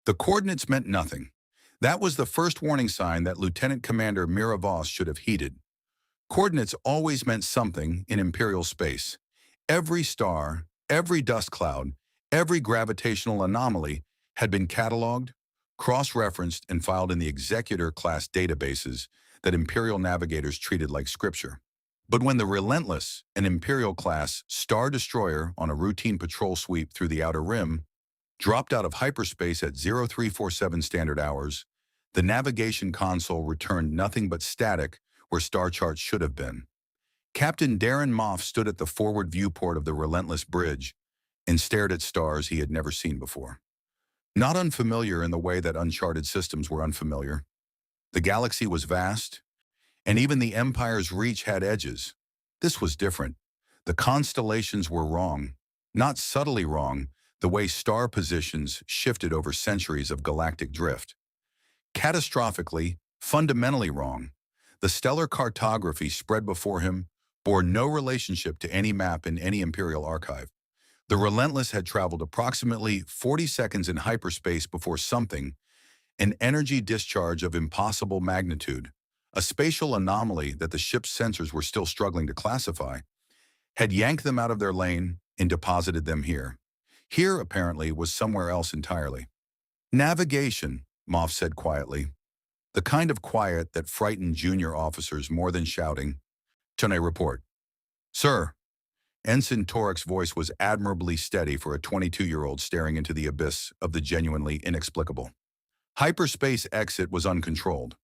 The coordinates meant nothing. That was the first warning sign that Lieutenant Commander Miravos should have heeded. Coordinates always meant something in Imperial space. Every star, every dust cloud, every gravitational anomaly had been cataloged, cross-referenced, and filed in the Executor-class databases that Imperial navigators treated like scripture. But when the Relentless, an Imperial-class Star Destroyer on a routine patrol sweep through the Outer Rim, dropped out of hyperspace at 0347 standard hours, the navigation console returned nothing but static where star charts should have been. Captain Darren Moff stood at the forward viewport of the Relentless bridge and stared at stars he had never seen before. Not unfamiliar in the way that uncharted systems were unfamiliar. The galaxy was vast, and even the Empire's reach had edges. This was different. The constellations were wrong, not subtly wrong, the way star positions shifted over centuries of galactic drift. Catastrophically, fundamentally wrong. The stellar cartography spread before him bore no relationship to any map in any Imperial archive. The Relentless had traveled approximately 40 seconds in hyperspace before something, an energy discharge of impossible magnitude, a spatial anomaly that the ship's sensors were still struggling to classify, had yanked them out of their lane and deposited them here. Here, apparently, was somewhere else entirely. Navigation, Moff said quietly. The kind of quiet that frightened junior officers more than shouting. "Tune report." "Sir." Ensign Torik's voice was admirably steady for a 22-year-old staring into the abyss of the genuinely inexplicable. Hyperspace exit was uncontrolled.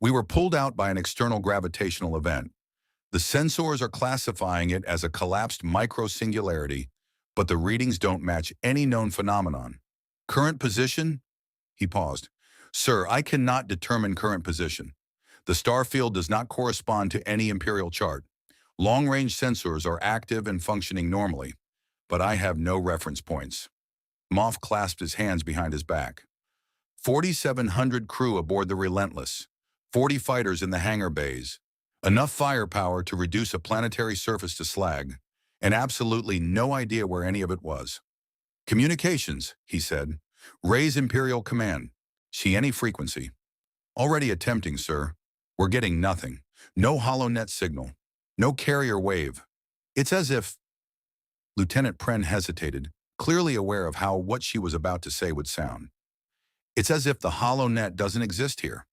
We were pulled out by an external gravitational event. The sensors are classifying it as a collapsed micro-singularity, but the readings don't match any known phenomenon. Current position? He paused. "Sir, I cannot determine current position. The star field does not correspond to any Imperial chart. Long-range sensors are active and functioning normally, but I have no reference points." Moff clasped his hands behind his back. 4,700 crew aboard the Relentless, 40 fighters in the hangar bays, enough firepower to reduce a planetary surface to slag, and absolutely no idea where any of it was. "Communications," he said. "Raise Imperial Command. See any frequency." "Already attempting, sir. We're getting nothing. No HoloNet signal. No carrier wave. It's as if—" Lieutenant Pren hesitated, clearly aware of how what she was about to say would sound. "It's as if the HoloNet doesn't exist here."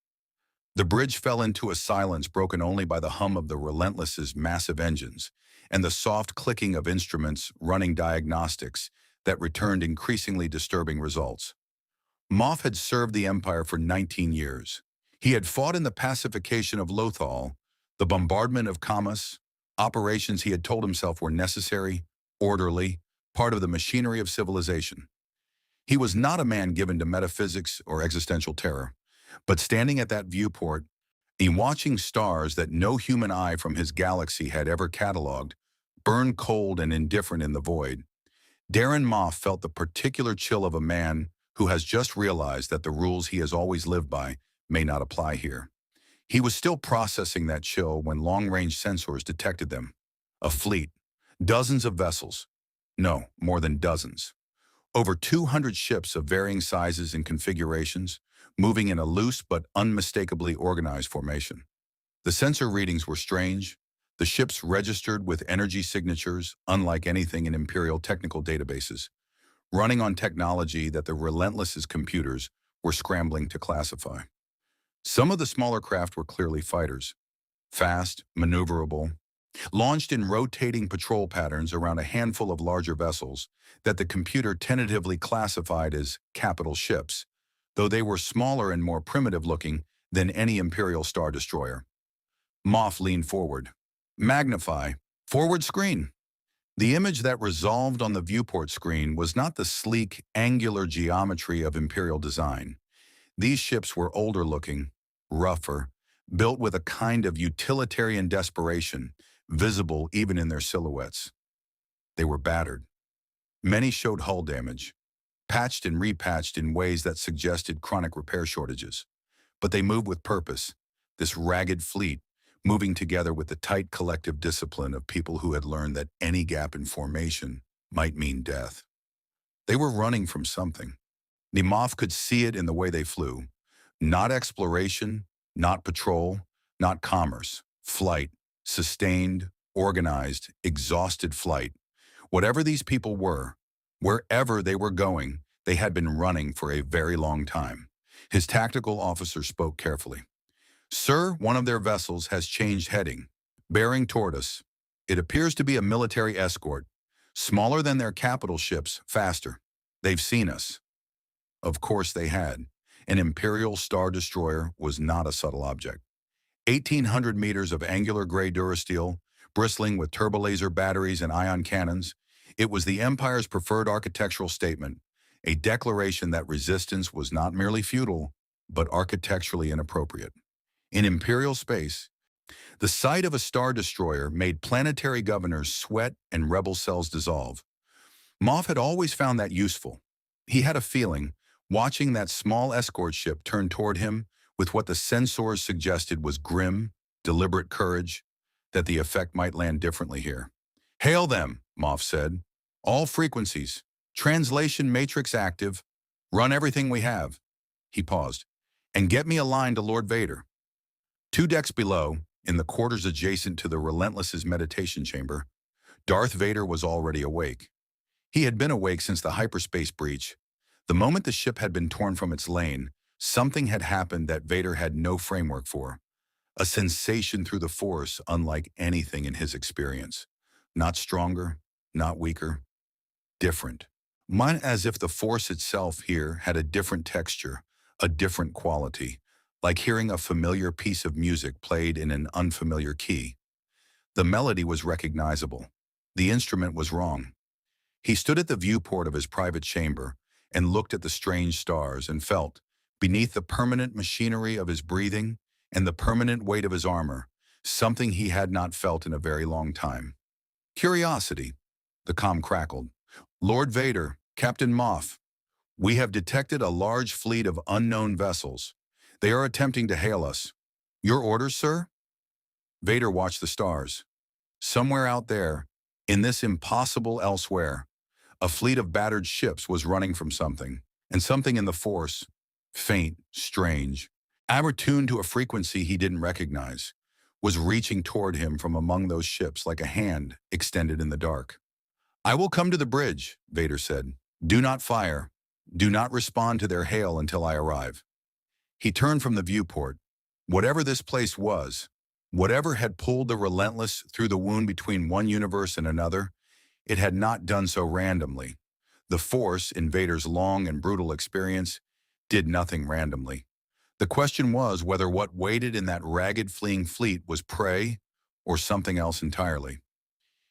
The bridge fell into a silence broken only by the hum of the Relentless's massive engines and the soft clicking of instruments running diagnostics that returned increasingly disturbing results. Moff had served the Empire for 19 years. He had fought in the pacification of Lothal, the bombardment of Camus, operations he had told himself were necessary, orderly, part of the machinery of civilization. He was not a man given to metaphysics or existential terror, but standing at that viewport and watching stars that no human eye from his galaxy had ever catalogued burn cold and indifferent in the void, Darren Moff felt the particular chill of a man who has just realized that the rules he has always lived by may not apply here. He was still processing that chill when long-range sensors detected them. A fleet, dozens of vessels. No, more than dozens. Over 200 ships of varying sizes and configurations, moving in a loose but unmistakably organized formation. The sensor readings were strange. The ships registered with energy signatures unlike anything in Imperial technical databases, running on technology that the Relentless's computers were scrambling to classify. Some of the smaller craft were clearly fighters, fast, maneuverable, launched in rotating patrol patterns around a handful of larger vessels that the computer tentatively classified as capital ships, though they were smaller and more primitive-looking than any Imperial Star Destroyer. Moff leaned forward. "Magnify. Forward screen." The image that resolved on the viewport screen was not the sleek, angular geometry of Imperial design. These ships were older-looking, rougher, built with a kind of utilitarian desperation, visible even in their silhouettes. They were battered. Many showed hull damage, patched and repatched in ways that suggested chronic repair shortages. But they moved with purpose, this ragged fleet, moving together with the tight collective discipline of people who had learned that any gap in formation might mean death. They were running from something. Moff could see it in the way they flew. Not exploration, not patrol, not commerce. Flight. Sustained, organized, exhausted flight. Whatever these people were, wherever they were going, they had been running for a very long time. His tactical officer spoke carefully. Sir, one of their vessels has changed heading, bearing toward us. It appears to be a military escort, smaller than their capital ships, faster. They've seen us. Of course they had. An Imperial Star Destroyer was not a subtle object. 1,800 meters of angular gray durasteel, bristling with turbolaser batteries and ion cannons, it was the Empire's preferred architectural statement, a declaration that resistance was not merely futile, but architecturally inappropriate. In Imperial space, the sight of a Star Destroyer made planetary governors sweat and rebel cells dissolve. Moff had always found that useful. He had a feeling, watching that small escort ship turn toward him with what the sensors suggested was grim, deliberate courage, that the effect might land differently here. "Hail them," Moff said. "All frequencies. Translation matrix active. Run everything we have." He paused. "And get me a line to Lord Vader." 2 decks below, in the quarters adjacent to the Relentless's meditation chamber, Darth Vader was already awake. He had been awake since the hyperspace breach. The moment the ship had been torn from its lane, something had happened that Vader had no framework for. A sensation through the Force unlike anything in his experience. Not stronger, not weaker, different. Mine as if the Force itself here had a different texture, a different quality, like hearing a familiar piece of music played in an unfamiliar key. The melody was recognizable. The instrument was wrong. He stood at the viewport of his private chamber and looked at the strange stars and felt, beneath the permanent machinery of his breathing and the permanent weight of his armor, something he had not felt in a very long time. Curiosity. The comm crackled. "Lord Vader, Captain Moff, we have detected a large fleet of unknown vessels. They are attempting to hail us. Your orders, sir?" Vader watched the stars. Somewhere out there, in this impossible elsewhere, a fleet of battered ships was running from something, and something in the Force, faint, strange, attuned to a frequency he didn't recognize, was reaching toward him from among those ships like a hand extended in the dark. "I will come to the bridge," Vader said. "Do not fire. Do not respond to their hail until I arrive." He turned from the viewport. Whatever this place was, whatever had pulled the Relentless through the wound between one universe and another, it had not done so randomly. The Force, in Vader's long and brutal experience, did nothing randomly. The question was whether what waited in that ragged fleeing fleet was prey or something else entirely.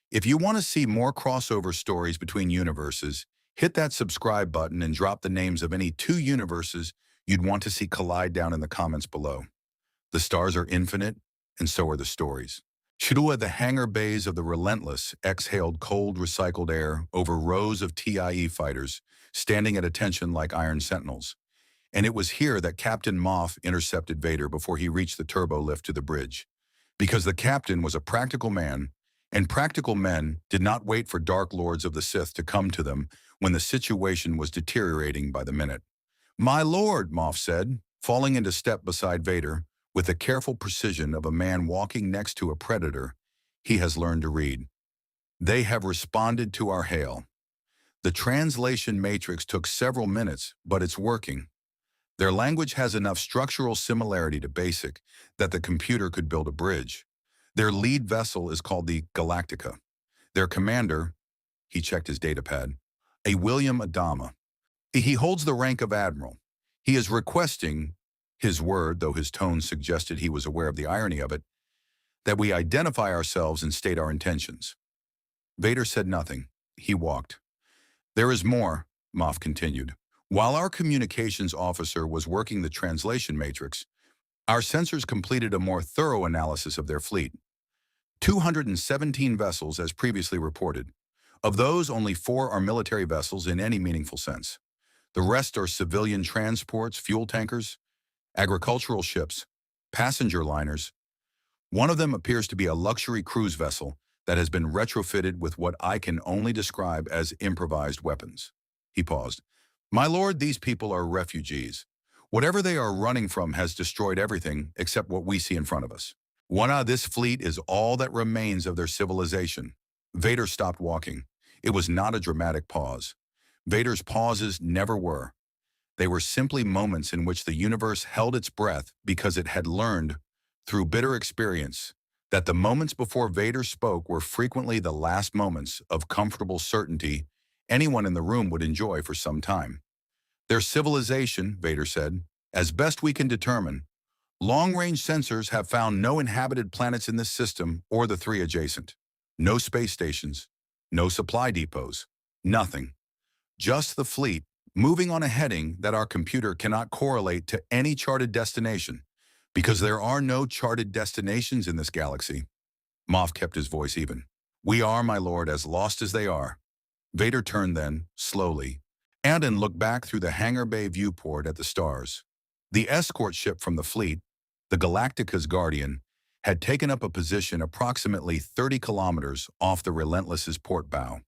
If you want to see more crossover stories between universes, hit that subscribe button and drop the names of any 2 universes you'd want to see collide down in the comments below. The stars are infinite, and so are the stories. Shidua, the hangar bays of the Relentless, exhaled cold, recycled air over rows of TIE fighters, standing at attention like iron sentinels. And it was here that Captain Moff intercepted Vader before he reached the turbo lift to the bridge. Because the captain was a practical man, and practical men did not wait for Dark Lords of the Sith to come to them when the situation was deteriorating by the minute. "My lord," Moff said, falling into step beside Vader, with the careful precision of a man walking next to a predator he has learned to read. "They have responded to our hail. The translation matrix took several minutes, but it's working. Their language has enough structural similarity to BASIC that the computer could build a bridge. Their lead vessel is called the Galactica. Their commander," he checked his datapad, "a William Adama. He holds the rank of admiral. He is requesting," his word, though his tone suggested he was aware of the irony of it, "that we identify ourselves and state our intentions." Vader said nothing. He walked. "There is more," Moff continued. "While our communications officer was working the translation matrix, our sensors completed a more thorough analysis of their fleet. 217 vessels as previously reported. Of those, only 4 are military vessels in any meaningful sense. The rest are civilian transports, fuel tankers, agricultural ships, passenger liners. One of them appears to be a luxury cruise vessel that has been retrofitted with what I can only describe as improvised weapons." He paused. My lord, these people are refugees. Whatever they are running from has destroyed everything except what we see in front of us. This fleet is all that remains of their civilization. Vader stopped walking. It was not a dramatic pause. Vader's pauses never were. They were simply moments in which the universe held its breath because it had learned, through bitter experience, that the moments before Vader spoke were frequently the last moments of comfortable certainty anyone in the room would enjoy for some time. Their civilization, Vader said, as best we can determine, long-range sensors have found no inhabited planets in this system or the three adjacent. No space stations, no supply depots, nothing. Just the fleet, moving on a heading that our computer cannot correlate to any charted destination, because there are no charted destinations in this galaxy. Moff kept his voice even. We are, my lord, as lost as they are. Vader turned then, slowly, and looked back through the hangar bay viewport at the stars. The escort ship from the fleet, the Galactica's Guardian, had taken up a position approximately 30 kilometers off the Relentless's port bow.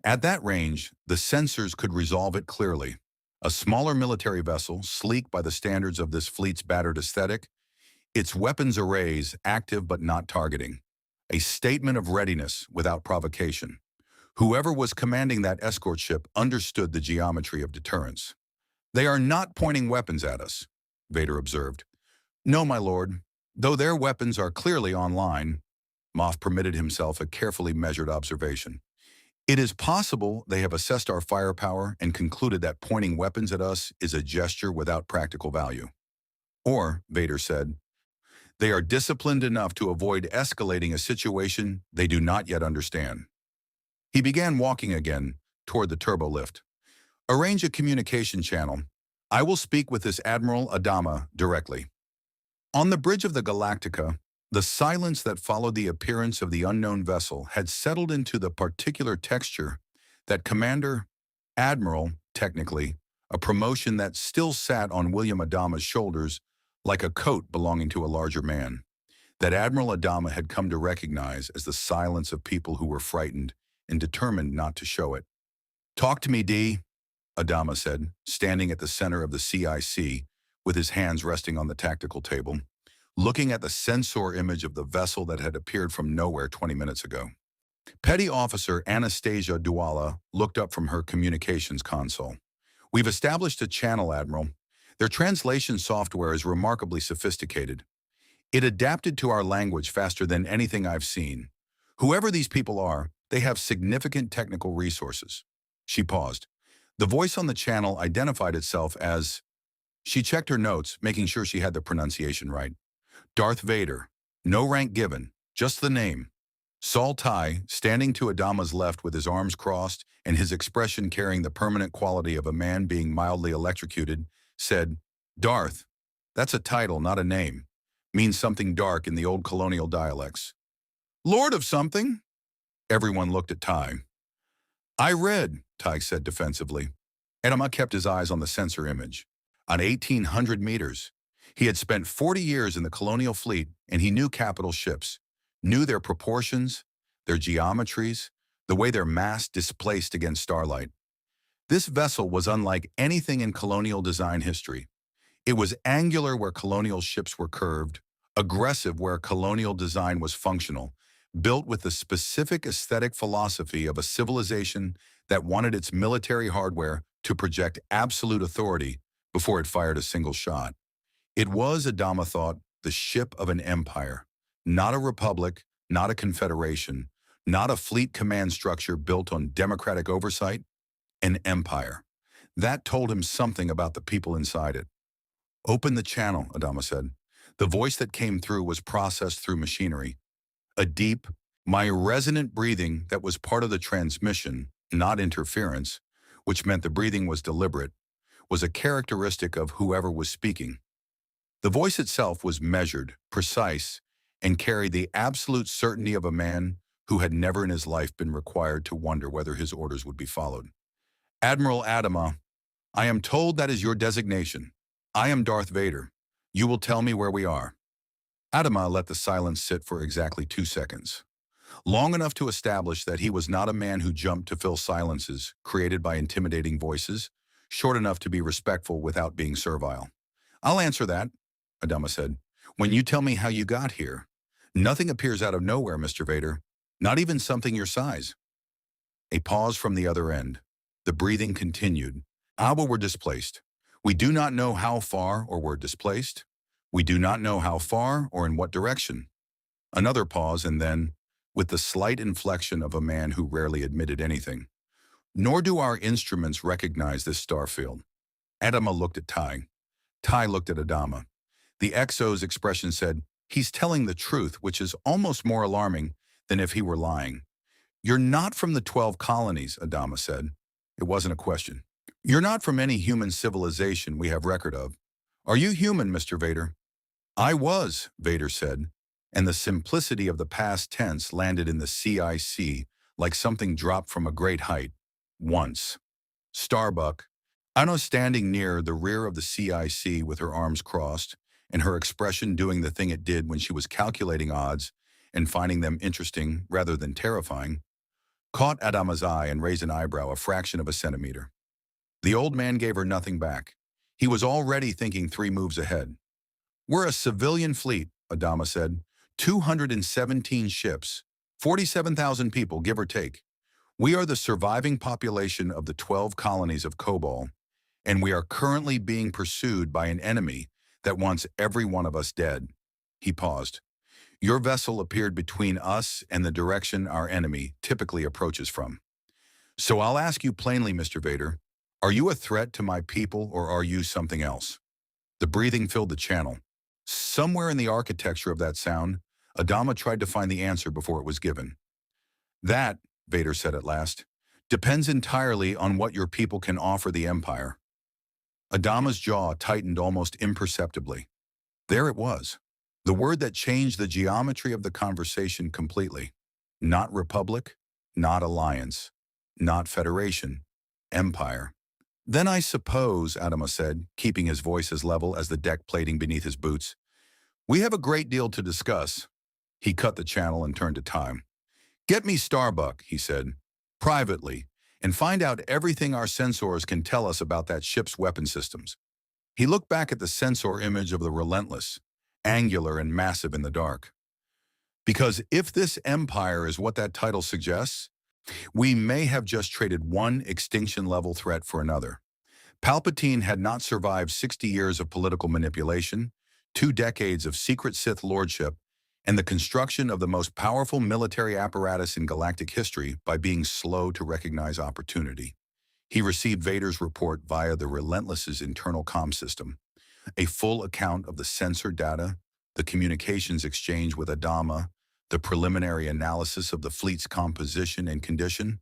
At that range, the sensors could resolve it clearly. A smaller military vessel, sleek by the standards of this fleet's battered aesthetic, its weapons arrays active but not targeting. A statement of readiness without provocation. Whoever was commanding that escort ship understood the geometry of deterrence. They are not pointing weapons at us, Vader observed. No, my lord. Though their weapons are clearly online, Moff permitted himself a carefully measured observation. It is possible they have assessed our firepower and concluded that pointing weapons at us is a gesture without practical value. Or, Vader said, they are disciplined enough to avoid escalating a situation they do not yet understand. He began walking again toward the turbo lift. Arrange a communication channel. I will speak with this Admiral Adama directly. On the bridge of the Galactica, the silence that followed the appearance of the unknown vessel had settled into the particular texture that Admiral, technically, a promotion that still sat on William Adama's shoulders like a coat belonging to a larger man, that Admiral Adama had come to recognize as the silence of people who were frightened and determined not to show it. Talk to me, D, Adama said, standing at the center of the CIC with his hands resting on the tactical table, looking at the sensor image of the vessel that had appeared from nowhere 20 minutes ago. Petty Officer Anastasia Duala looked up from her communications console. We've established a channel, Admiral. Their translation software is remarkably sophisticated. It adapted to our language faster than anything I've seen. Whoever these people are, they have significant technical resources. She paused. The voice on the channel identified itself as... She checked her notes, making sure she had the pronunciation right. Darth Vader. No rank given, just the name. Saul Tigh, standing to Adama's left with his arms crossed and his expression carrying the permanent quality of a man being mildly electrocuted, said, Darth, that's a title, not a name. Means something dark in the old colonial dialects. Lord of something? Everyone looked at Tigh. I read, Tigh said defensively. Adama kept his eyes on the sensor image. On 1,800 meters. He had spent 40 years in the colonial fleet, and he knew capital ships, knew their proportions, their geometries, the way their mass displaced against starlight. This vessel was unlike anything in colonial design history. It was angular where colonial ships were curved, aggressive where colonial design was functional, built with the specific aesthetic philosophy of a civilization that wanted its military hardware to project absolute authority before it fired a single shot. It was, Adama thought, the ship of an empire, not a republic, not a confederation, not a fleet command structure built on democratic oversight, an empire. That told him something about the people inside it. Open the channel, Adama said. The voice that came through was processed through machinery. A deep, my resonant breathing that was part of the transmission, not interference, which meant the breathing was deliberate, was a characteristic of whoever was speaking. The voice itself was measured, precise, and carried the absolute certainty of a man who had never in his life been required to wonder whether his orders would be followed. Admiral Adama, I am told that is your designation. I am Darth Vader. You will tell me where we are. Adama let the silence sit for exactly 2 seconds, long enough to establish that he was not a man who jumped to fill silences created by intimidating voices, short enough to be respectful without being servile. I'll answer that, Adama said. When you tell me how you got here, nothing appears out of nowhere, Mr. Vader. Not even something your size. A pause from the other end. The breathing continued. But we're displaced. We do not know how far or we're displaced. We do not know how far or in what direction. Another pause and then, with the slight inflection of a man who rarely admitted anything. Nor do our instruments recognize this star field. Adama looked at Ty. Ty looked at Adama. The XO's expression said, he's telling the truth, which is almost more alarming than if he were lying. You're not from the 12 colonies, Adama said. It wasn't a question. You're not from any human civilization we have record of. Are you human, Mr. Vader? I was, Vader said, and the simplicity of the past tense landed in the CIC like something dropped from a great height. Once. Starbuck, Anna standing near the rear of the CIC with her arms crossed, and her expression doing the thing it did when she was calculating odds and finding them interesting rather than terrifying, caught Adama's eye and raised an eyebrow a fraction of a centimeter. The old man gave her nothing back. He was already thinking 3 moves ahead. We're a civilian fleet, Adama said. 217 ships, 47,000 people, give or take. We are the surviving population of the 12 colonies of Kobol, and we are currently being pursued by an enemy that wants every one of us dead. He paused. Your vessel appeared between us and the direction our enemy typically approaches from. So I'll ask you plainly, Mr. Vader, are you a threat to my people or are you something else? The breathing filled the channel. Somewhere in the architecture of that sound, Adama tried to find the answer before it was given. That, Vader said at last, depends entirely on what your people can offer the Empire. Adama's jaw tightened almost imperceptibly. There it was. The word that changed the geometry of the conversation completely. Not republic, not alliance, not federation, empire. Then I suppose, Adama said, keeping his voice as level as the deck plating beneath his boots, we have a great deal to discuss. He cut the channel and turned to Time. Get me Starbuck, he said, privately, and find out everything our sensors can tell us about that ship's weapon systems. He looked back at the sensor image of the Relentless, angular and massive in the dark. Because if this empire is what that title suggests, we may have just traded one extinction-level threat for another. Palpatine had not survived 60 years of political manipulation, 2 decades of secret Sith lordship, and the construction of the most powerful military apparatus in galactic history by being slow to recognize opportunity. He received Vader's report via the Relentless's internal comm system, a full account of the sensor data, the communications exchange with Adama, the preliminary analysis of the fleet's composition and condition,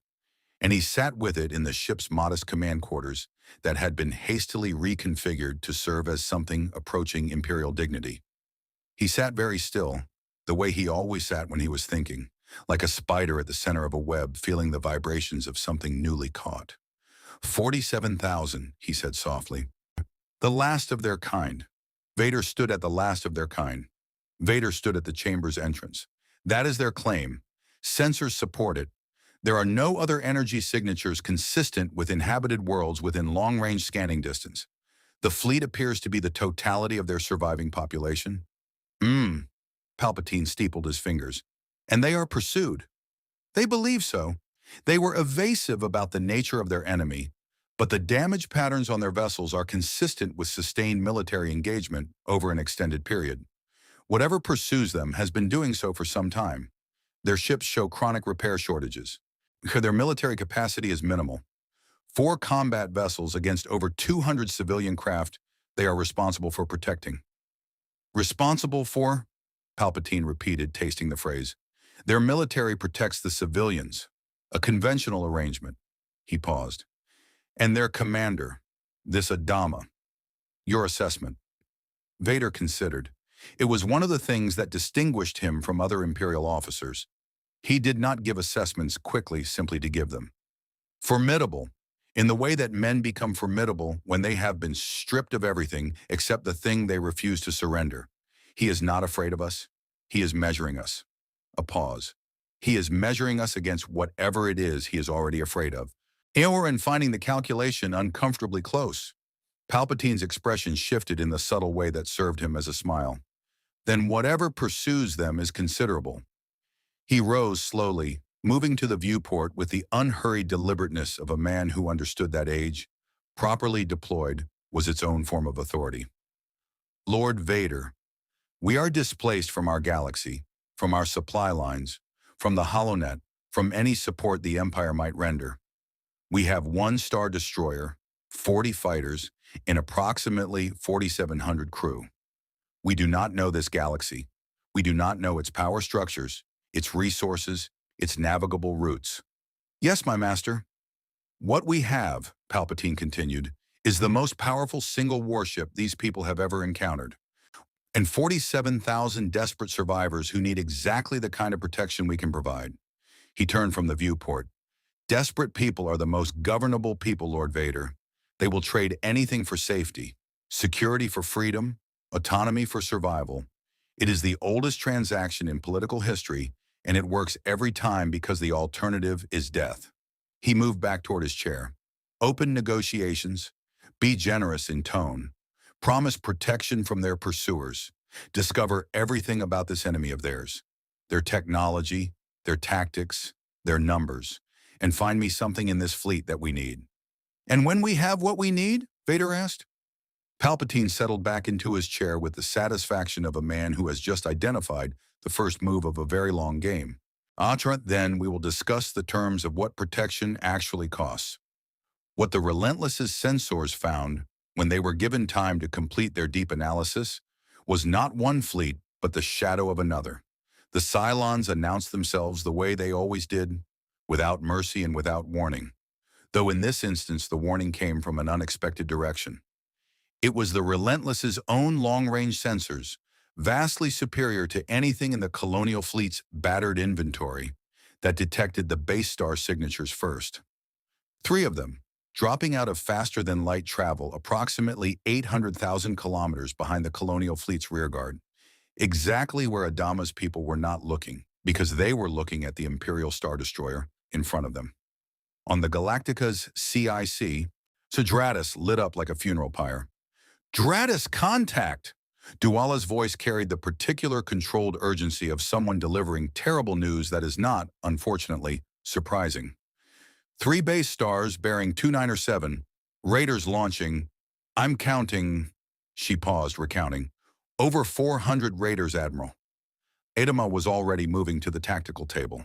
and he sat with it in the ship's modest command quarters that had been hastily reconfigured to serve as something approaching imperial dignity. He sat very still, the way he always sat when he was thinking, like a spider at the center of a web feeling the vibrations of something newly caught. 47,000, he said softly. The last of their kind. Vader stood at the last of their kind. Vader stood at the chamber's entrance. That is their claim. Sensors support it. There are no other energy signatures consistent with inhabited worlds within long-range scanning distance. The fleet appears to be the totality of their surviving population. Palpatine steepled his fingers. And they are pursued. They believe so. They were evasive about the nature of their enemy, but the damage patterns on their vessels are consistent with sustained military engagement over an extended period. Whatever pursues them has been doing so for some time. Their ships show chronic repair shortages. Their military capacity is minimal. 4 combat vessels against over 200 civilian craft they are responsible for protecting. Responsible for? Palpatine repeated, tasting the phrase. Their military protects the civilians. A conventional arrangement. He paused. And their commander, this Adama. Your assessment. Vader considered. It was one of the things that distinguished him from other Imperial officers. He did not give assessments quickly simply to give them. Formidable, in the way that men become formidable when they have been stripped of everything except the thing they refuse to surrender. He is not afraid of us. He is measuring us. A pause. He is measuring us against whatever it is he is already afraid of. Error in finding the calculation uncomfortably close. Palpatine's expression shifted in the subtle way that served him as a smile. Then whatever pursues them is considerable. He rose slowly, moving to the viewport with the unhurried deliberateness of a man who understood that age, properly deployed, was its own form of authority. Lord Vader, we are displaced from our galaxy, from our supply lines, from the holonet, from any support the Empire might render. We have one Star Destroyer, 40 fighters, and approximately 4,700 crew. We do not know this galaxy. We do not know its power structures, its resources, its navigable routes. Yes, my master. What we have, Palpatine continued, is the most powerful single warship these people have ever encountered. And 47,000 desperate survivors who need exactly the kind of protection we can provide. He turned from the viewport. Desperate people are the most governable people, Lord Vader. They will trade anything for safety, security for freedom, autonomy for survival. It is the oldest transaction in political history, and it works every time because the alternative is death. He moved back toward his chair. Open negotiations. Be generous in tone. Promise protection from their pursuers. Discover everything about this enemy of theirs. Their technology, their tactics, their numbers. And find me something in this fleet that we need. And when we have what we need? Vader asked. Palpatine settled back into his chair with the satisfaction of a man who has just identified the first move of a very long game. Then we will discuss the terms of what protection actually costs. What the Relentless's sensors found, when they were given time to complete their deep analysis, was not one fleet, but the shadow of another. The Cylons announced themselves the way they always did, without mercy and without warning. Though in this instance the warning came from an unexpected direction. It was the Relentless's own long-range sensors, vastly superior to anything in the Colonial Fleet's battered inventory, that detected the base star signatures first. 3 of them, dropping out of faster-than-light travel approximately 800,000 kilometers behind the Colonial Fleet's rearguard, exactly where Adama's people were not looking, because they were looking at the Imperial Star Destroyer in front of them. On the Galactica's CIC, Sadratus lit up like a funeral pyre. Dratus contact! Duala's voice carried the particular controlled urgency of someone delivering terrible news that is not, unfortunately, surprising. 3 base stars bearing 2907, Raiders launching, I'm counting, she paused, recounting, over 400 Raiders, Admiral. Adama was already moving to the tactical table.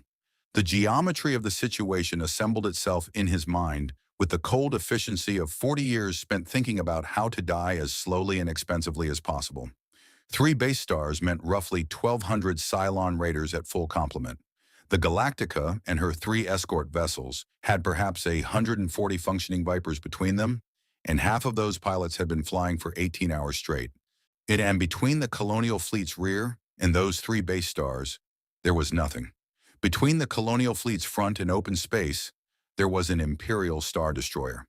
The geometry of the situation assembled itself in his mind with the cold efficiency of 40 years spent thinking about how to die as slowly and expensively as possible. 3 base stars meant roughly 1,200 Cylon Raiders at full complement. The Galactica and her 3 escort vessels had perhaps 140 functioning Vipers between them, and half of those pilots had been flying for 18 hours straight. And between the Colonial Fleet's rear and those 3 base stars, there was nothing. Between the Colonial Fleet's front and open space, there was an Imperial Star Destroyer.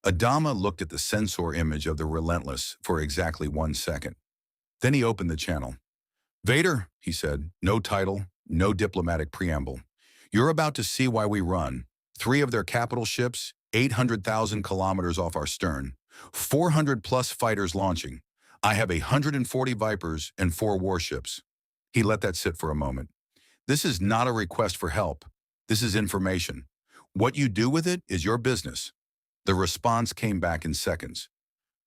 Adama looked at the sensor image of the Relentless for exactly 1 second. Then he opened the channel. Vader, he said, no title, no diplomatic preamble. You're about to see why we run. 3 of their capital ships, 800,000 kilometers off our stern, 400-plus fighters launching. I have 140 Vipers and 4 warships. He let that sit for a moment. This is not a request for help. This is information. What you do with it is your business. The response came back in seconds.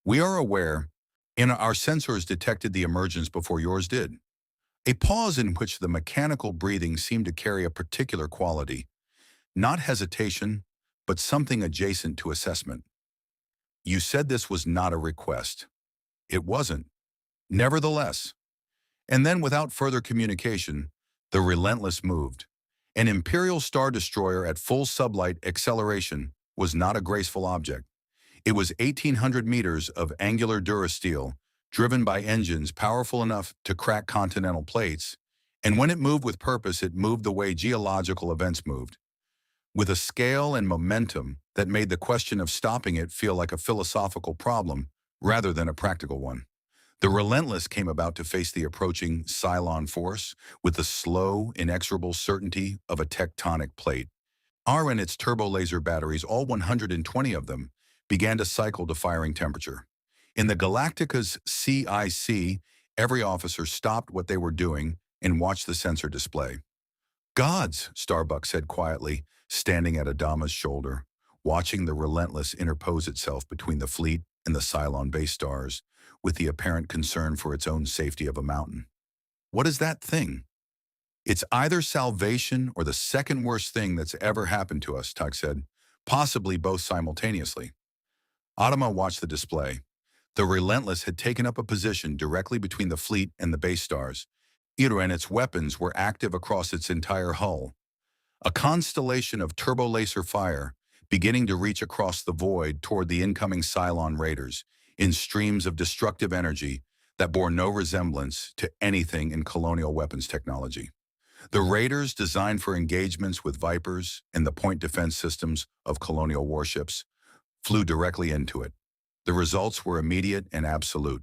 We are aware, and our sensors detected the emergence before yours did. A pause in which the mechanical breathing seemed to carry a particular quality. Not hesitation, but something adjacent to assessment. You said this was not a request. It wasn't. Nevertheless. And then without further communication, the Relentless moved. An Imperial Star Destroyer at full sublight acceleration was not a graceful object. It was 1,800 meters of angular durasteel, driven by engines powerful enough to crack continental plates, and when it moved with purpose, it moved the way geological events moved, with a scale and momentum that made the question of stopping it feel like a philosophical problem rather than a practical one. The Relentless came about to face the approaching Cylon force with the slow, inexorable certainty of a tectonic plate. R and its turbo laser batteries, all 120 of them, began to cycle to firing temperature. In the Galactica's CIC, every officer stopped what they were doing and watched the sensor display. "Gods," Starbuck said quietly, standing at Adama's shoulder, watching the Relentless interpose itself between the fleet and the Cylon base stars, with the apparent concern for its own safety of a mountain. "What is that thing?" "It's either salvation or the second worst thing that's ever happened to us," Tuck said, "possibly both simultaneously." Adama watched the display. The Relentless had taken up a position directly between the fleet and the base stars, and its weapons were active across its entire hull. A constellation of turbo-laser fire beginning to reach across the void toward the incoming Cylon raiders in streams of destructive energy that bore no resemblance to anything in colonial weapons technology. The raiders, designed for engagements with Vipers and the point defense systems of colonial warships, flew directly into it. The results were immediate and absolute.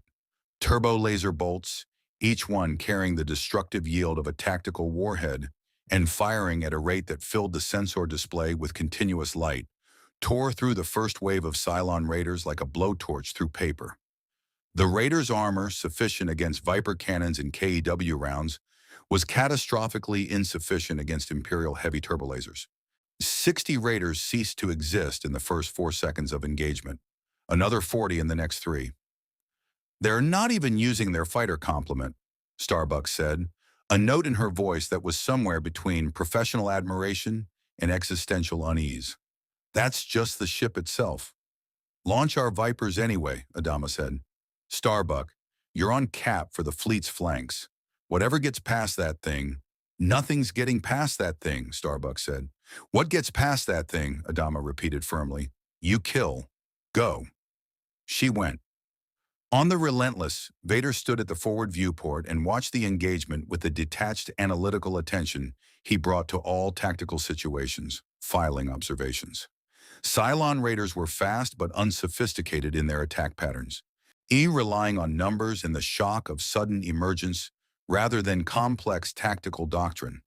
Turbo laser bolts, each one carrying the destructive yield of a tactical warhead and firing at a rate that filled the sensor display with continuous light, tore through the first wave of Cylon raiders like a blowtorch through paper. The raiders' armor, sufficient against Viper cannons and KEW rounds, was catastrophically insufficient against Imperial heavy turbolasers. 60 raiders ceased to exist in the first 4 seconds of engagement, another 40 in the next 3. "They're not even using their fighter complement," Starbuck said, a note in her voice that was somewhere between professional admiration and existential unease. "That's just the ship itself." "Launch our Vipers anyway," Adama said. "Starbuck, you're on cap for the fleet's flanks. Whatever gets past that thing—" "Nothing's getting past that thing," Starbuck said. "What gets past that thing?" Adama repeated firmly. "You kill. Go." She went. On the Relentless, Vader stood at the forward viewport and watched the engagement with the detached analytical attention he brought to all tactical situations, filing observations. Cylon raiders were fast but unsophisticated in their attack patterns, relying on numbers and the shock of sudden emergence rather than complex tactical doctrine.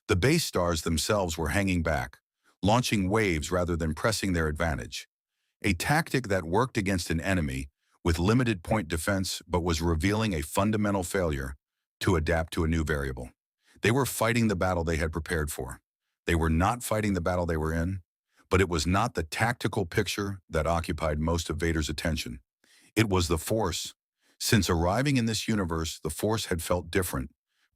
The base stars themselves were hanging back, launching waves rather than pressing their advantage, a tactic that worked against an enemy with limited point defense but was revealing a fundamental failure to adapt to a new variable. They were fighting the battle they had prepared for. They were not fighting the battle they were in, but it was not the tactical picture that occupied most of Vader's attention. It was the Force. Since arriving in this universe, the Force had felt different,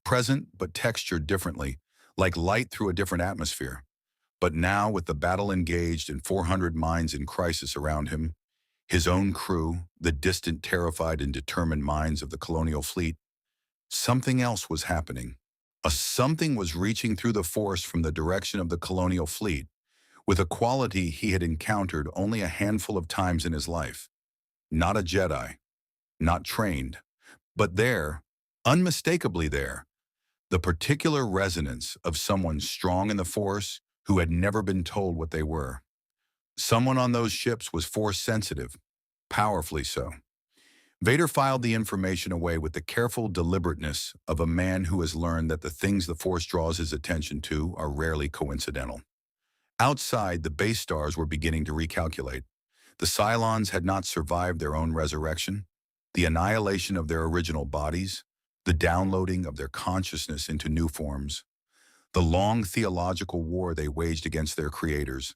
present but textured differently, like light through a different atmosphere. But now, with the battle engaged and 400 minds in crisis around him, his own crew, the distant, terrified, and determined minds of the colonial fleet, something else was happening. A something was reaching through the Force from the direction of the colonial fleet, with a quality he had encountered only a handful of times in his life. Not a Jedi, not trained, but there, unmistakably there, the particular resonance of someone strong in the Force who had never been told what they were. Someone on those ships was Force-sensitive, powerfully so. Vader filed the information away with the careful deliberateness of a man who has learned that the things the Force draws his attention to are rarely coincidental. Outside, the base stars were beginning to recalculate. The Cylons had not survived their own resurrection, the annihilation of their original bodies, the downloading of their consciousness into new forms, the long theological war they waged against their creators,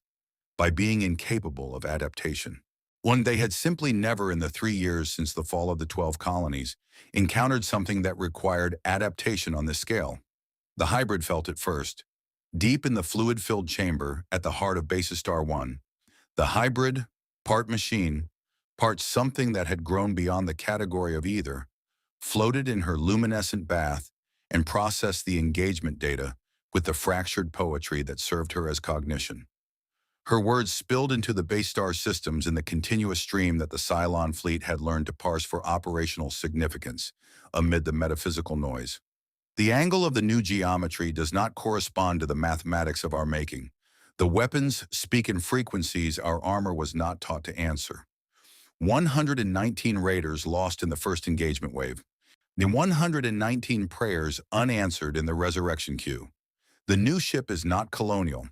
by being incapable of adaptation. One, they had simply never, in the 3 years since the fall of the 12 colonies, encountered something that required adaptation on this scale. The hybrid felt it first. Deep in the fluid-filled chamber at the heart of Battlestar 1, the hybrid, part machine, part something that had grown beyond the category of either, floated in her luminescent bath and processed the engagement data with the fractured poetry that served her as cognition. Her words spilled into the base star systems in the continuous stream that the Cylon fleet had learned to parse for operational significance amid the metaphysical noise. The angle of the new geometry does not correspond to the mathematics of our making. The weapons speak in frequencies our armor was not taught to answer. 119 raiders lost in the first engagement wave. The 119 prayers unanswered in the resurrection queue. The new ship is not colonial.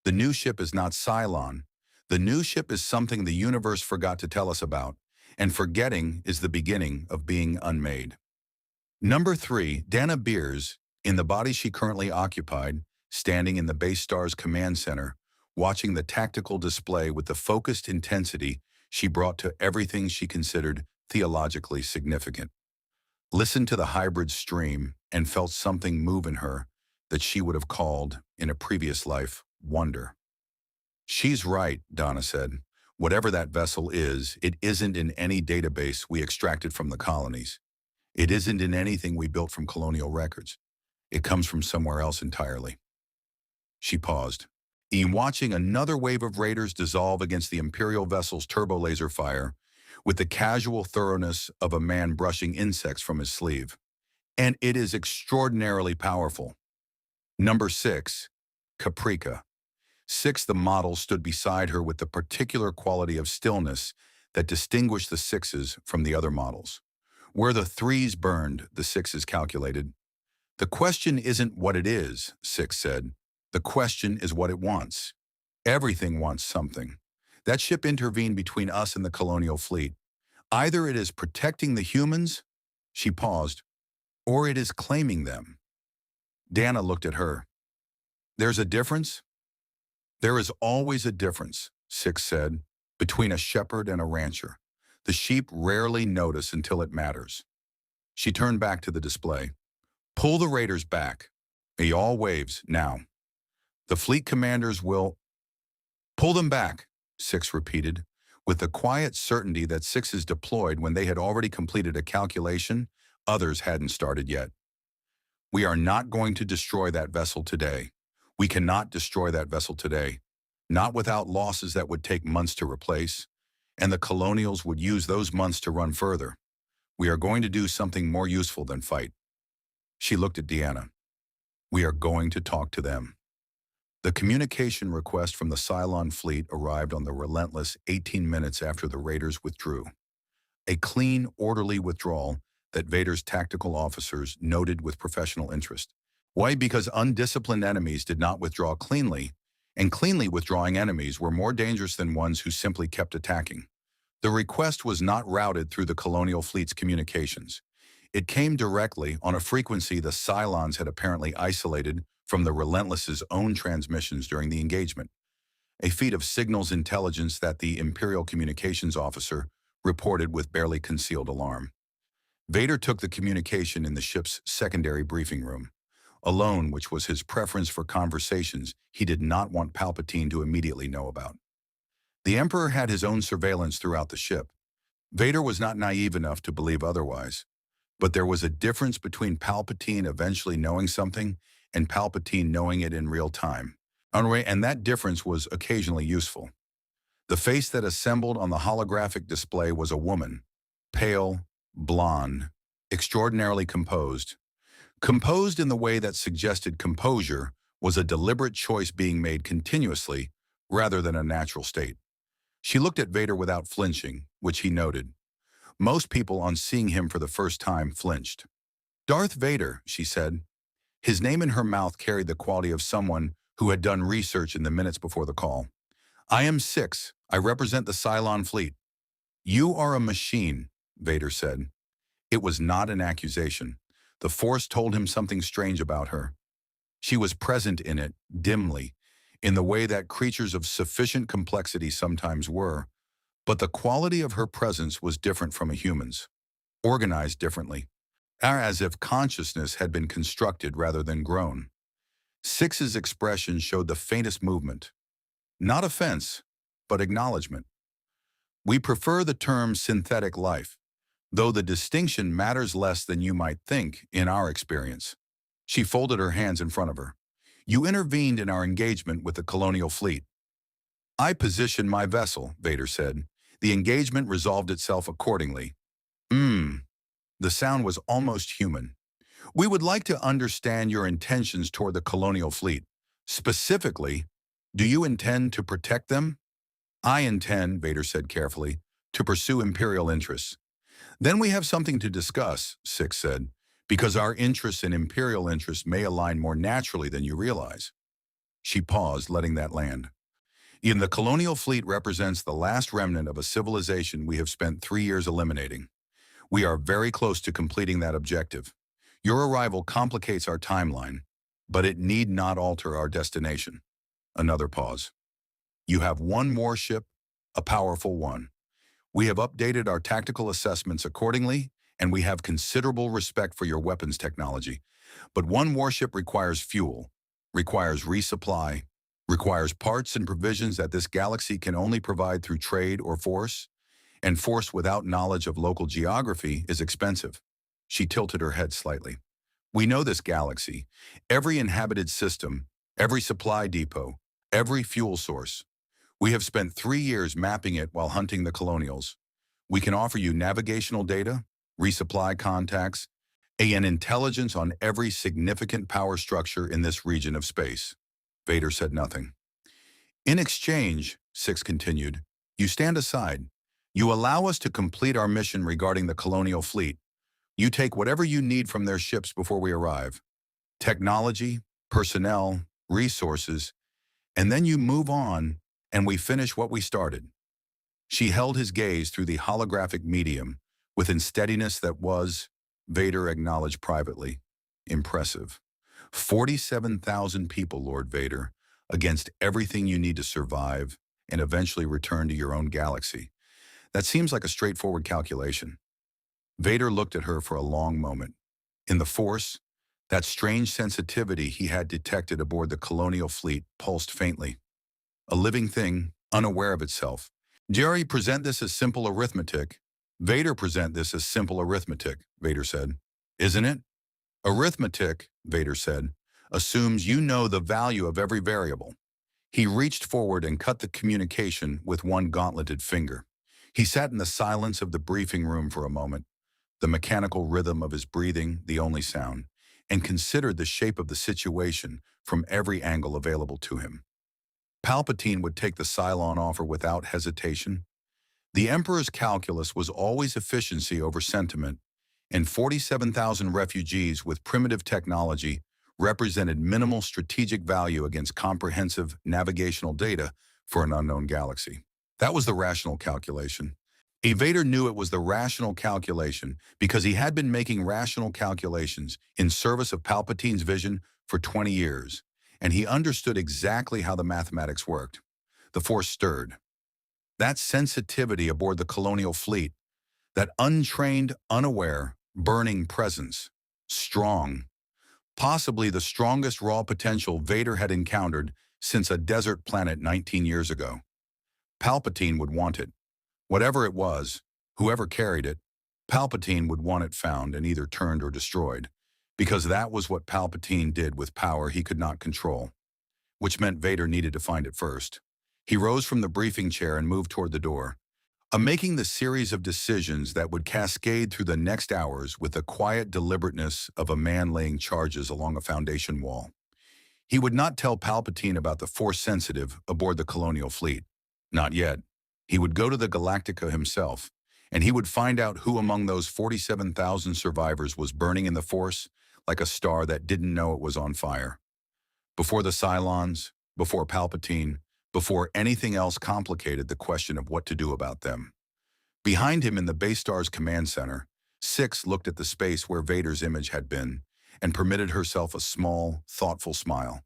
The new ship is not Cylon. The new ship is something the universe forgot to tell us about, and forgetting is the beginning of being unmade. Number 3, Dana Beers, in the body she currently occupied, standing in the base star's command center, watching the tactical display with the focused intensity she brought to everything she considered theologically significant. Listened to the hybrid stream and felt something move in her that she would have called, in a previous life, wonder. She's right, Donna said. Whatever that vessel is, it isn't in any database we extracted from the colonies. It isn't in anything we built from colonial records. It comes from somewhere else entirely. She paused, watching another wave of raiders dissolve against the Imperial vessel's turbo laser fire with the casual thoroughness of a man brushing insects from his sleeve. And it is extraordinarily powerful. Number 6, Caprica. 6, the model, stood beside her with the particular quality of stillness that distinguished the 6s from the other models. Where the 3s burned, the 6s calculated. The question isn't what it is, 6 said. The question is what it wants. Everything wants something. That ship intervened between us and the colonial fleet. Either it is protecting the humans, she paused, or it is claiming them. Dana looked at her. There's a difference? There is always a difference, 6 said, between a shepherd and a rancher. The sheep rarely notice until it matters. She turned back to the display. Pull the raiders back. All waves, now. The fleet commanders will... Pull them back, 6 repeated, with the quiet certainty that 6s deployed when they had already completed a calculation others hadn't started yet. We are not going to destroy that vessel today. We cannot destroy that vessel today, not without losses that would take months to replace, and the colonials would use those months to run further. We are going to do something more useful than fight. She looked at Deanna. We are going to talk to them. The communication request from the Cylon fleet arrived on the relentless 18 minutes after the raiders withdrew. A clean, orderly withdrawal that Vader's tactical officers noted with professional interest. Why? Because undisciplined enemies did not withdraw cleanly, and cleanly withdrawing enemies were more dangerous than ones who simply kept attacking. The request was not routed through the colonial fleet's communications. It came directly on a frequency the Cylons had apparently isolated from the Relentless's own transmissions during the engagement, a feat of signals intelligence that the Imperial Communications Officer reported with barely concealed alarm. Vader took the communication in the ship's secondary briefing room, alone, which was his preference for conversations he did not want Palpatine to immediately know about. The Emperor had his own surveillance throughout the ship. Vader was not naive enough to believe otherwise, but there was a difference between Palpatine eventually knowing something and Palpatine knowing it in real time, and that difference was occasionally useful. The face that assembled on the holographic display was a woman, pale, blonde, extraordinarily composed. Composed in the way that suggested composure was a deliberate choice being made continuously rather than a natural state. She looked at Vader without flinching, which he noted. Most people, on seeing him for the first time, flinched. Darth Vader, she said. His name in her mouth carried the quality of someone who had done research in the minutes before the call. I am 6. I represent the Cylon fleet. You are a machine, Vader said. It was not an accusation. The Force told him something strange about her. She was present in it, dimly, in the way that creatures of sufficient complexity sometimes were, but the quality of her presence was different from a human's, organized differently, as if consciousness had been constructed rather than grown. 6's expression showed the faintest movement. Not offense, but acknowledgement. We prefer the term synthetic life, though the distinction matters less than you might think in our experience. She folded her hands in front of her. You intervened in our engagement with the colonial fleet. I positioned my vessel, Vader said. The engagement resolved itself accordingly. The sound was almost human. We would like to understand your intentions toward the colonial fleet. Specifically, do you intend to protect them? I intend, Vader said carefully, to pursue Imperial interests. Then we have something to discuss, 6 said, because our interests and Imperial interests may align more naturally than you realize. She paused, letting that land. In the colonial fleet represents the last remnant of a civilization we have spent 3 years eliminating. We are very close to completing that objective. Your arrival complicates our timeline, but it need not alter our destination. Another pause. You have one warship, a powerful one. We have updated our tactical assessments accordingly, and we have considerable respect for your weapons technology. But one warship requires fuel, requires resupply, requires parts and provisions that this galaxy can only provide through trade or force, and force without knowledge of local geography is expensive. She tilted her head slightly. We know this galaxy, every inhabited system, every supply depot, every fuel source. We have spent 3 years mapping it while hunting the colonials. We can offer you navigational data, resupply contacts, and intelligence on every significant power structure in this region of space. Vader said nothing. In exchange, Six continued, you stand aside. You allow us to complete our mission regarding the colonial fleet. You take whatever you need from their ships before we arrive. Technology, personnel, resources, and then you move on and we finish what we started. She held his gaze through the holographic medium with a steadiness that was, Vader acknowledged privately, impressive. 47,000 people, Lord Vader, against everything you need to survive and eventually return to your own galaxy. That seems like a straightforward calculation. Vader looked at her for a long moment. In the Force, that strange sensitivity he had detected aboard the colonial fleet pulsed faintly. A living thing, unaware of itself. Jerry, present this as simple arithmetic. Vader, present this as simple arithmetic, Vader said. Isn't it? Arithmetic, Vader said, assumes you know the value of every variable. He reached forward and cut the communication with one gauntleted finger. He sat in the silence of the briefing room for a moment, the mechanical rhythm of his breathing the only sound, and considered the shape of the situation from every angle available to him. Palpatine would take the Cylon offer without hesitation. The Emperor's calculus was always efficiency over sentiment, and 47,000 refugees with primitive technology represented minimal strategic value against comprehensive navigational data for an unknown galaxy. That was the rational calculation. Vader knew it was the rational calculation because he had been making rational calculations in service of Palpatine's vision for 20 years, and he understood exactly how the mathematics worked. The Force stirred. That sensitivity aboard the colonial fleet, that untrained, unaware, burning presence, strong, possibly the strongest raw potential Vader had encountered since a desert planet 19 years ago. Palpatine would want it. Whatever it was, whoever carried it, Palpatine would want it found and either turned or destroyed, because that was what Palpatine did with power he could not control, which meant Vader needed to find it first. He rose from the briefing chair and moved toward the door, making the series of decisions that would cascade through the next hours with the quiet deliberateness of a man laying charges along a foundation wall. He would not tell Palpatine about the Force-sensitive aboard the colonial fleet. Not yet. He would go to the Galactica himself, and he would find out who among those 47,000 survivors was burning in the Force like a star that didn't know it was on fire. Before the Cylons, before Palpatine, before anything else complicated the question of what to do about them. Behind him in the Battlestar's command center, Six looked at the space where Vader's image had been and permitted herself a small, thoughtful smile.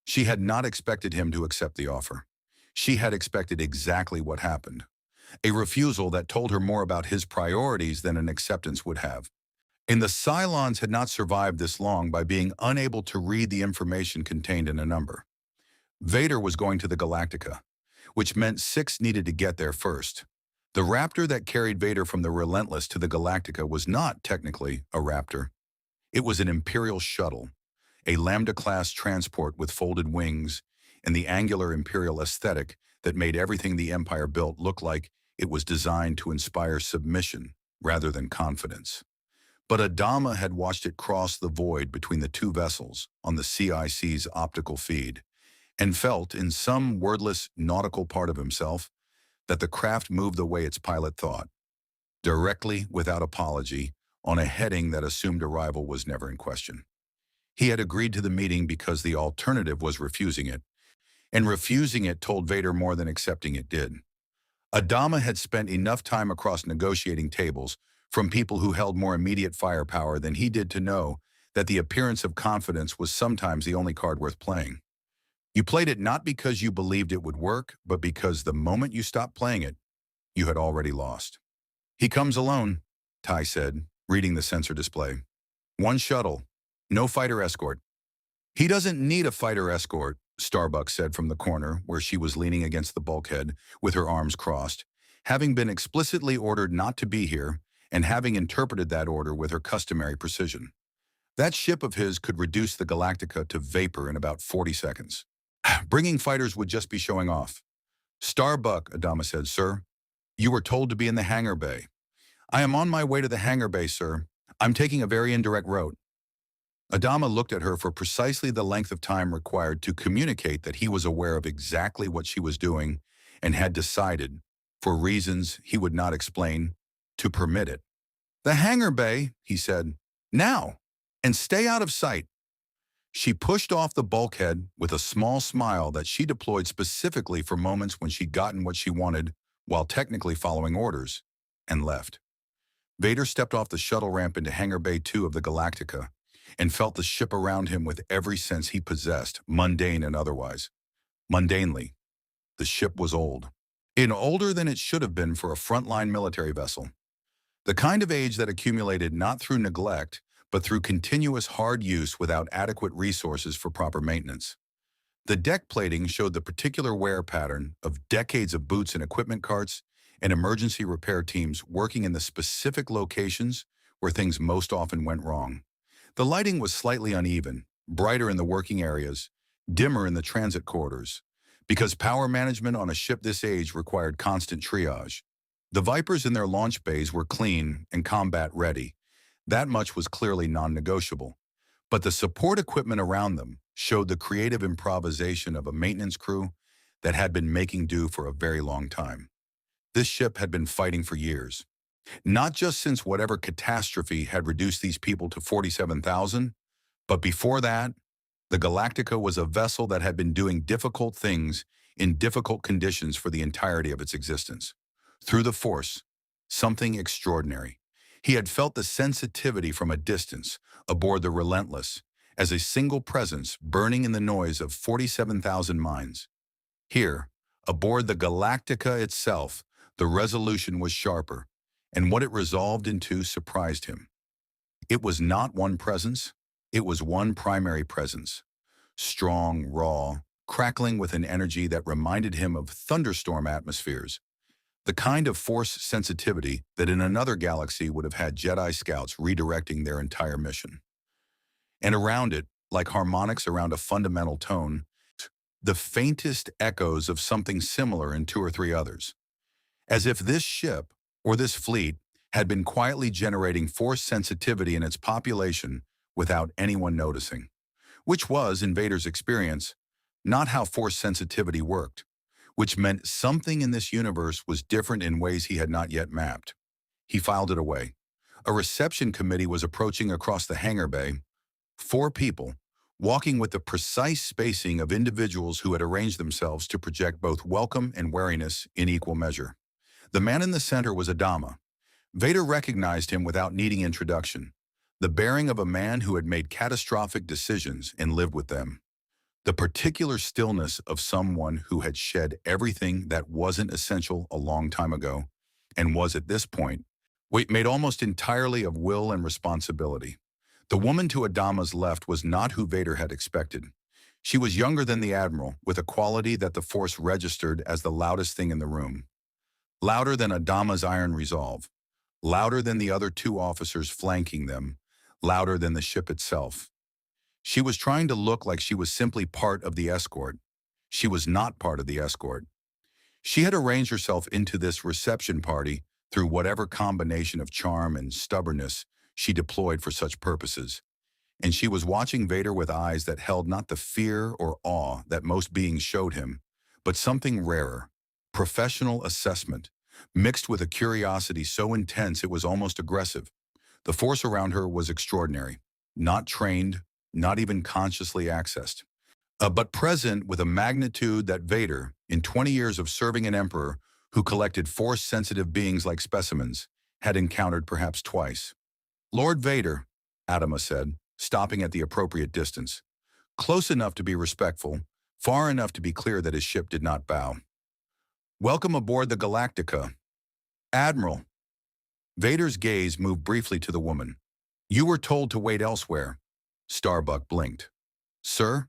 She had not expected him to accept the offer. She had expected exactly what happened. A refusal that told her more about his priorities than an acceptance would have. And the Cylons had not survived this long by being unable to read the information contained in a number. Vader was going to the Galactica, which meant Six needed to get there first. The Raptor that carried Vader from the Relentless to the Galactica was not technically a Raptor. It was an Imperial shuttle, a Lambda-class transport with folded wings and the angular Imperial aesthetic that made everything the Empire built look like it was designed to inspire submission rather than confidence. But Adama had watched it cross the void between the two vessels on the CIC's optical feed, and felt, in some wordless nautical part of himself, that the craft moved the way its pilot thought, directly, without apology, on a heading that assumed arrival was never in question. He had agreed to the meeting because the alternative was refusing it, and refusing it told Vader more than accepting it did. Adama had spent enough time across negotiating tables from people who held more immediate firepower than he did to know that the appearance of confidence was sometimes the only card worth playing. You played it not because you believed it would work, but because the moment you stopped playing it, you had already lost. "He comes alone," Ty said, reading the sensor display. "One shuttle. No fighter escort." "He doesn't need a fighter escort," Starbuck said from the corner where she was leaning against the bulkhead with her arms crossed, having been explicitly ordered not to be here and having interpreted that order with her customary precision. "That ship of his could reduce the Galactica to vapor in about 40 seconds. Bringing fighters would just be showing off." "Starbuck," Adama said, "Sir, you were told to be in the hangar bay." "I am on my way to the hangar bay, sir. I'm taking a very indirect route." Adama looked at her for precisely the length of time required to communicate that he was aware of exactly what she was doing and had decided, for reasons he would not explain, to permit it. "The hangar bay," he said. "Now! And stay out of sight." She pushed off the bulkhead with a small smile that she deployed specifically for moments when she'd gotten what she wanted while technically following orders, and left. Vader stepped off the shuttle ramp into Hangar Bay 2 of the Galactica and felt the ship around him with every sense he possessed, mundane and otherwise. Mundanely, the ship was old. Older than it should have been for a frontline military vessel. The kind of age that accumulated not through neglect, but through continuous hard use without adequate resources for proper maintenance. The deck plating showed the particular wear pattern of decades of boots and equipment carts and emergency repair teams working in the specific locations where things most often went wrong. The lighting was slightly uneven, brighter in the working areas, dimmer in the transit corridors, because power management on a ship this age required constant triage. The Vipers in their launch bays were clean and combat ready. That much was clearly non-negotiable. But the support equipment around them showed the creative improvisation of a maintenance crew that had been making do for a very long time. This ship had been fighting for years. Not just since whatever catastrophe had reduced these people to 47,000, but before that, the Galactica was a vessel that had been doing difficult things in difficult conditions for the entirety of its existence. Through the Force, something extraordinary. He had felt the sensitivity from a distance, aboard the Relentless, as a single presence burning in the noise of 47,000 minds. Here, aboard the Galactica itself, the resolution was sharper, and what it resolved into surprised him. It was not one presence, it was one primary presence. Strong, raw, crackling with an energy that reminded him of thunderstorm atmospheres, the kind of Force sensitivity that in another galaxy would have had Jedi scouts redirecting their entire mission. And around it, like harmonics around a fundamental tone, the faintest echoes of something similar in two or three others. As if this ship, or this fleet, had been quietly generating Force sensitivity in its population without anyone noticing. Which was, in Vader's experience, not how Force sensitivity worked, which meant something in this universe was different in ways he had not yet mapped. He filed it away. A reception committee was approaching across the hangar bay, 4 people, walking with the precise spacing of individuals who had arranged themselves to project both welcome and wariness in equal measure. The man in the center was Adama. Vader recognized him without needing introduction, the bearing of a man who had made catastrophic decisions and lived with them. The particular stillness of someone who had shed everything that wasn't essential a long time ago and was at this point made almost entirely of will and responsibility. The woman to Adama's left was not who Vader had expected. She was younger than the Admiral, with a quality that the Force registered as the loudest thing in the room. Louder than Adama's iron resolve. Louder than the other 2 officers flanking them. Louder than the ship itself. She was trying to look like she was simply part of the escort. She was not part of the escort. She had arranged herself into this reception party through whatever combination of charm and stubbornness she deployed for such purposes. And she was watching Vader with eyes that held not the fear or awe that most beings showed him, but something rarer, professional assessment, mixed with a curiosity so intense it was almost aggressive. The Force around her was extraordinary, not trained, not even consciously accessed. but present with a magnitude that Vader, in 20 years of serving an emperor who collected force-sensitive beings like specimens, had encountered perhaps twice. Lord Vader, Adama said, stopping at the appropriate distance, close enough to be respectful, far enough to be clear that his ship did not bow. Welcome aboard the Galactica. Admiral. Vader's gaze moved briefly to the woman. You were told to wait elsewhere. Starbuck blinked. Sir?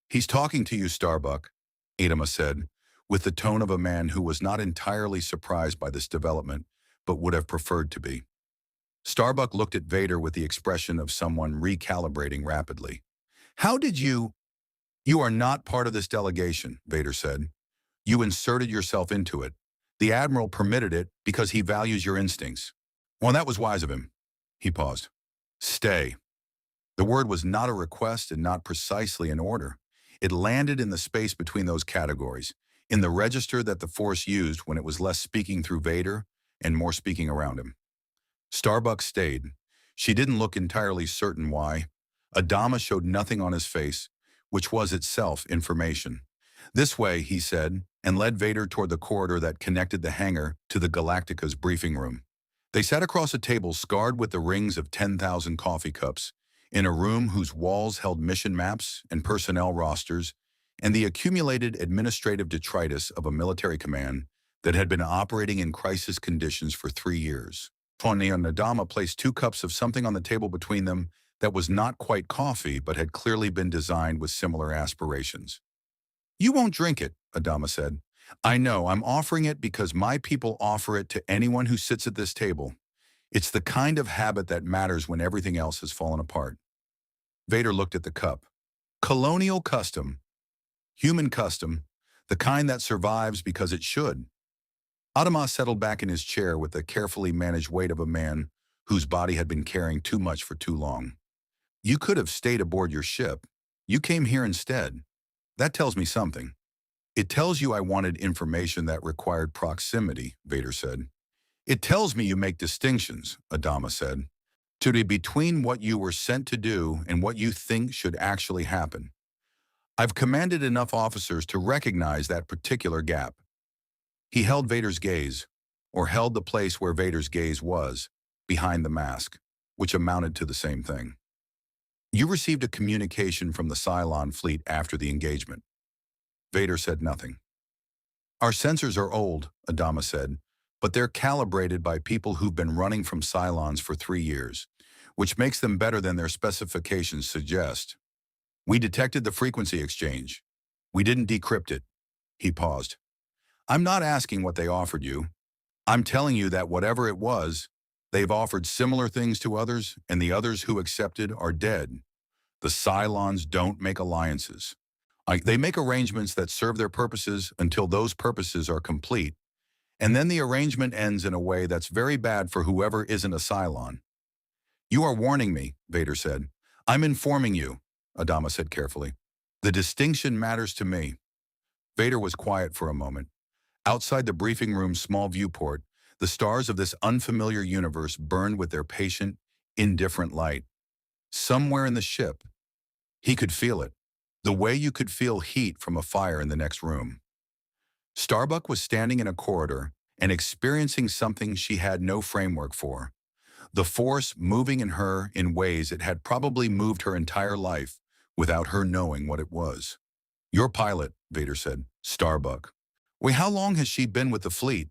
He's talking to you, Starbuck, Adama said, with the tone of a man who was not entirely surprised by this development, but would have preferred to be. Starbuck looked at Vader with the expression of someone recalibrating rapidly. How did you... You are not part of this delegation, Vader said. You inserted yourself into it. The Admiral permitted it because he values your instincts. Well, that was wise of him. He paused. Stay. The word was not a request and not precisely an order. It landed in the space between those categories, in the register that the Force used when it was less speaking through Vader and more speaking around him. Starbuck stayed. She didn't look entirely certain why. Adama showed nothing on his face, which was itself information. This way, he said, and led Vader toward the corridor that connected the hangar to the Galactica's briefing room. They sat across a table scarred with the rings of 10,000 coffee cups, in a room whose walls held mission maps and personnel rosters and the accumulated administrative detritus of a military command that had been operating in crisis conditions for 3 years. Tony and Adama placed 2 cups of something on the table between them that was not quite coffee but had clearly been designed with similar aspirations. You won't drink it, Adama said. I know, I'm offering it because my people offer it to anyone who sits at this table. It's the kind of habit that matters when everything else has fallen apart. Vader looked at the cup. Colonial custom. Human custom. The kind that survives because it should. Adama settled back in his chair with the carefully managed weight of a man whose body had been carrying too much for too long. You could have stayed aboard your ship. You came here instead. That tells me something. It tells you I wanted information that required proximity, Vader said. It tells me you make distinctions, Adama said, to be between what you were sent to do and what you think should actually happen. I've commanded enough officers to recognize that particular gap. He held Vader's gaze, or held the place where Vader's gaze was, behind the mask, which amounted to the same thing. You received a communication from the Cylon fleet after the engagement. Vader said nothing. Our sensors are old, Adama said, but they're calibrated by people who've been running from Cylons for 3 years, which makes them better than their specifications suggest. We detected the frequency exchange. We didn't decrypt it. He paused. I'm not asking what they offered you. I'm telling you that whatever it was, they've offered similar things to others, and the others who accepted are dead. The Cylons don't make alliances. They make arrangements that serve their purposes until those purposes are complete, and then the arrangement ends in a way that's very bad for whoever isn't a Cylon. You are warning me, Vader said. I'm informing you, Adama said carefully. The distinction matters to me. Vader was quiet for a moment. Outside the briefing room's small viewport, the stars of this unfamiliar universe burned with their patient, indifferent light. Somewhere in the ship, he could feel it, the way you could feel heat from a fire in the next room. Starbuck was standing in a corridor and experiencing something she had no framework for. The Force moving in her in ways it had probably moved her entire life without her knowing what it was. Your pilot, Vader said. Starbuck. Wait, how long has she been with the fleet?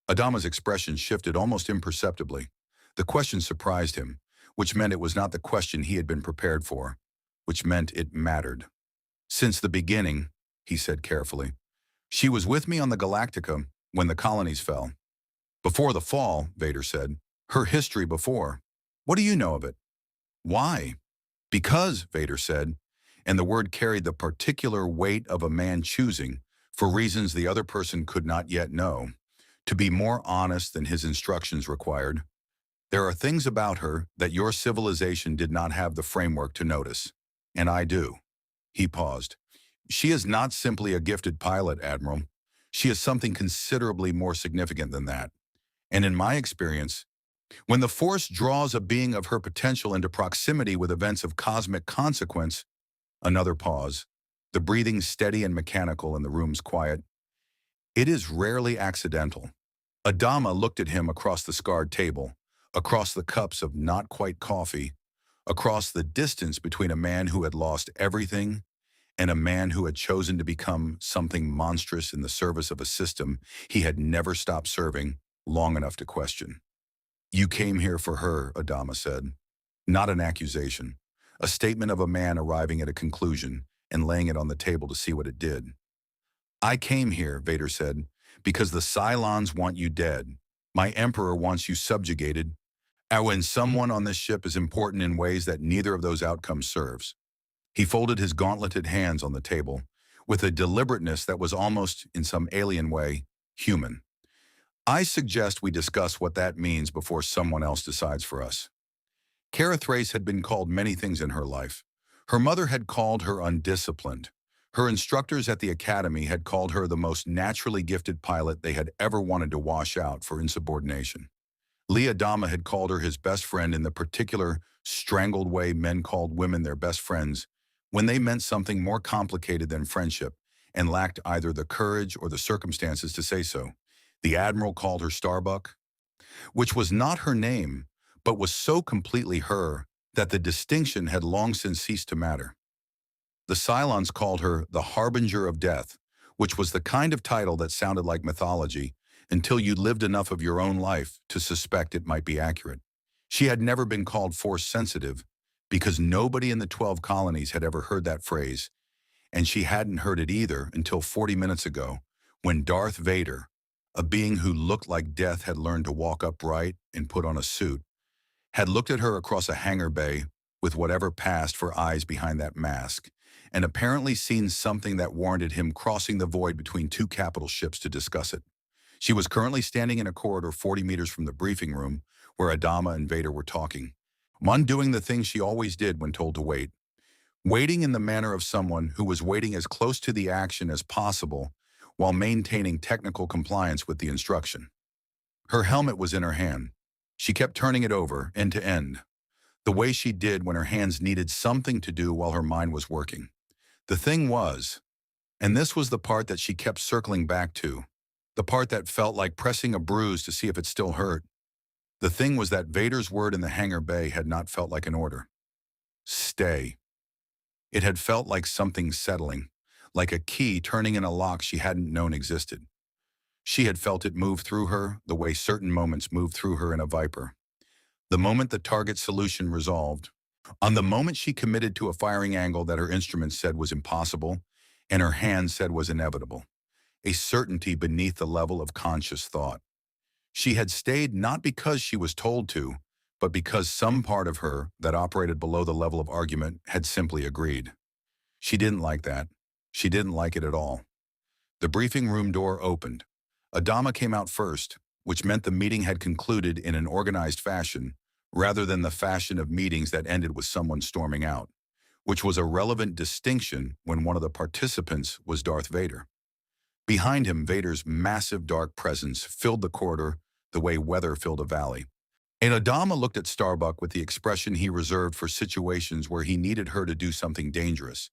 Adama's expression shifted almost imperceptibly. The question surprised him, which meant it was not the question he had been prepared for, which meant it mattered. Since the beginning, he said carefully. She was with me on the Galactica when the colonies fell. Before the fall, Vader said. Her history before. What do you know of it? Why? Because, Vader said, and the word carried the particular weight of a man choosing, for reasons the other person could not yet know, to be more honest than his instructions required. There are things about her that your civilization did not have the framework to notice, and I do. He paused. She is not simply a gifted pilot, Admiral. She is something considerably more significant than that. And in my experience, when the Force draws a being of her potential into proximity with events of cosmic consequence, another pause, the breathing steady and mechanical and the room's quiet. It is rarely accidental. Adama looked at him across the scarred table, across the cups of not quite coffee, across the distance between a man who had lost everything and a man who had chosen to become something monstrous in the service of a system he had never stopped serving long enough to question. "You came here for her," Adama said. Not an accusation, a statement of a man arriving at a conclusion and laying it on the table to see what it did. "I came here," Vader said, "because the Cylons want you dead. My Emperor wants you subjugated. And when someone on this ship is important in ways that neither of those outcomes serves." He folded his gauntleted hands on the table, with a deliberateness that was almost, in some alien way, human. "I suggest we discuss what that means before someone else decides for us." Kara Thrace had been called many things in her life. Her mother had called her undisciplined. Her instructors at the academy had called her the most naturally gifted pilot they had ever wanted to wash out for insubordination. Lee Adama had called her his best friend in the particular, strangled way men called women their best friends when they meant something more complicated than friendship and lacked either the courage or the circumstances to say so. The Admiral called her Starbuck, which was not her name, but was so completely her that the distinction had long since ceased to matter. The Cylons called her the Harbinger of Death, which was the kind of title that sounded like mythology until you lived enough of your own life to suspect it might be accurate. She had never been called force-sensitive because nobody in the 12 colonies had ever heard that phrase, and she hadn't heard it either until 40 minutes ago when Darth Vader, a being who looked like death had learned to walk upright and put on a suit, had looked at her across a hangar bay with whatever passed for eyes behind that mask, and apparently seen something that warranted him crossing the void between two capital ships to discuss it. She was currently standing in a corridor 40 meters from the briefing room where Adama and Vader were talking. Mon doing the thing she always did when told to wait. Waiting in the manner of someone who was waiting as close to the action as possible while maintaining technical compliance with the instruction. Her helmet was in her hand. She kept turning it over, end to end, the way she did when her hands needed something to do while her mind was working. The thing was, and this was the part that she kept circling back to, the part that felt like pressing a bruise to see if it still hurt. The thing was that Vader's word in the hangar bay had not felt like an order. Stay. It had felt like something settling, like a key turning in a lock she hadn't known existed. She had felt it move through her the way certain moments move through her in a Viper. The moment the target solution resolved, on the moment she committed to a firing angle that her instruments said was impossible and her hands said was inevitable. A certainty beneath the level of conscious thought. She had stayed not because she was told to, but because some part of her that operated below the level of argument had simply agreed. She didn't like that. She didn't like it at all. The briefing room door opened. Adama came out first, which meant the meeting had concluded in an organized fashion, rather than the fashion of meetings that ended with someone storming out, which was a relevant distinction when one of the participants was Darth Vader. Behind him, Vader's massive dark presence filled the corridor the way weather filled a valley. And Adama looked at Starbuck with the expression he reserved for situations where he needed her to do something dangerous,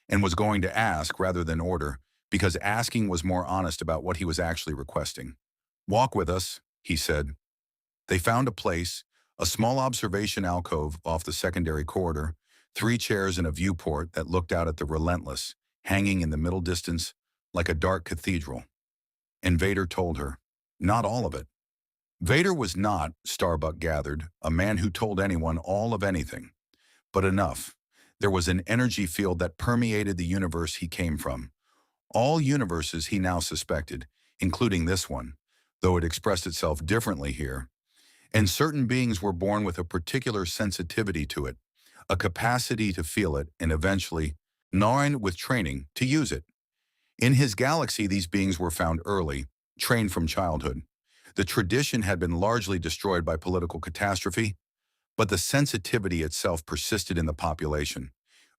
and was going to ask rather than order, because asking was more honest about what he was actually requesting. "Walk with us," he said. They found a place, a small observation alcove off the secondary corridor, 3 chairs and a viewport that looked out at the Relentless, hanging in the middle distance like a dark cathedral. And Vader told her, not all of it. Vader was not, Starbuck gathered, a man who told anyone all of anything, but enough. There was an energy field that permeated the universe he came from. All universes he now suspected, including this one, though it expressed itself differently here. And certain beings were born with a particular sensitivity to it, a capacity to feel it, and eventually, knowing with training, to use it. In his galaxy, these beings were found early, trained from childhood. The tradition had been largely destroyed by political catastrophe, but the sensitivity itself persisted in the population,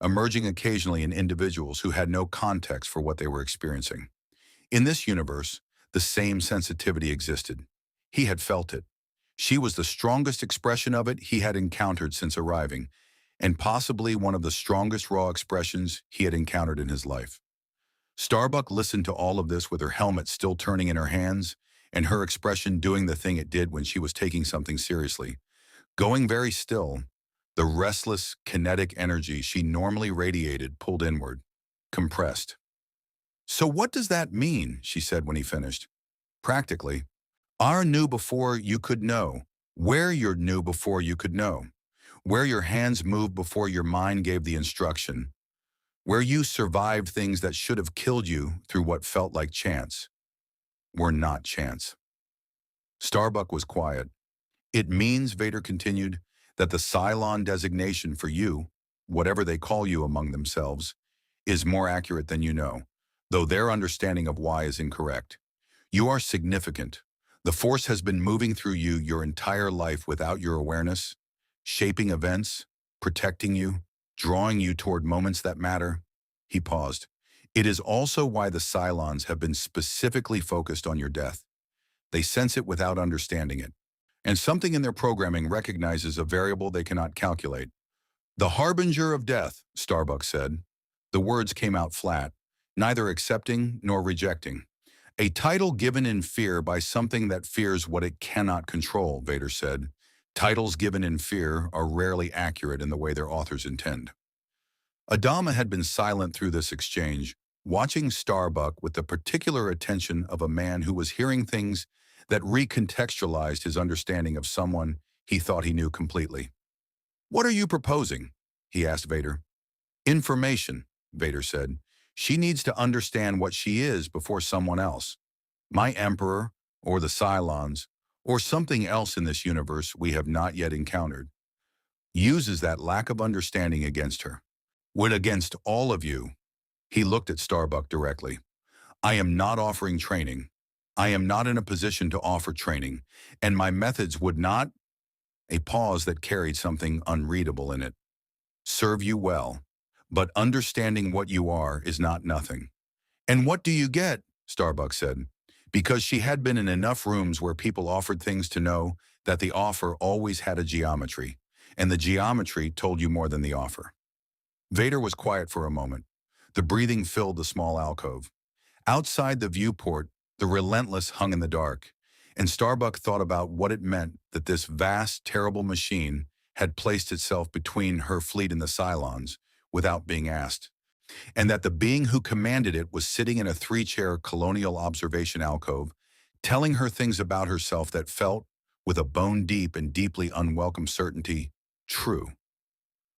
emerging occasionally in individuals who had no context for what they were experiencing. In this universe, the same sensitivity existed. He had felt it. She was the strongest expression of it he had encountered since arriving, and possibly one of the strongest raw expressions he had encountered in his life. Starbuck listened to all of this with her helmet still turning in her hands and her expression doing the thing it did when she was taking something seriously. Going very still, the restless, kinetic energy she normally radiated pulled inward, compressed. "So what does that mean?" she said when he finished. "Practically, our knew before you could know, where your knew before you could know, where your hands moved before your mind gave the instruction, where you survived things that should have killed you through what felt like chance, were not chance." Starbuck was quiet. "It means," Vader continued, "that the Cylon designation for you, whatever they call you among themselves, is more accurate than you know, though their understanding of why is incorrect. You are significant. The Force has been moving through you your entire life without your awareness, shaping events, protecting you, drawing you toward moments that matter." He paused. "It is also why the Cylons have been specifically focused on your death. They sense it without understanding it. And something in their programming recognizes a variable they cannot calculate. The harbinger of death," Starbuck said. The words came out flat, neither accepting nor rejecting. "A title given in fear by something that fears what it cannot control," Vader said. "Titles given in fear are rarely accurate in the way their authors intend." Adama had been silent through this exchange, watching Starbuck with the particular attention of a man who was hearing things that recontextualized his understanding of someone he thought he knew completely. "What are you proposing?" he asked Vader. "Information," Vader said. "She needs to understand what she is before someone else. My Emperor, or the Cylons, or something else in this universe we have not yet encountered, uses that lack of understanding against her. Would against all of you." He looked at Starbuck directly. "I am not offering training. I am not in a position to offer training, and my methods would not," a pause that carried something unreadable in it, "serve you well. But understanding what you are is not nothing." "And what do you get?" Starbuck said, because she had been in enough rooms where people offered things to know that the offer always had a geometry, and the geometry told you more than the offer. Vader was quiet for a moment. The breathing filled the small alcove. Outside the viewport, the Relentless hung in the dark, and Starbuck thought about what it meant that this vast, terrible machine had placed itself between her fleet and the Cylons without being asked, and that the being who commanded it was sitting in a three-chair colonial observation alcove, telling her things about herself that felt, with a bone-deep and deeply unwelcome certainty, true.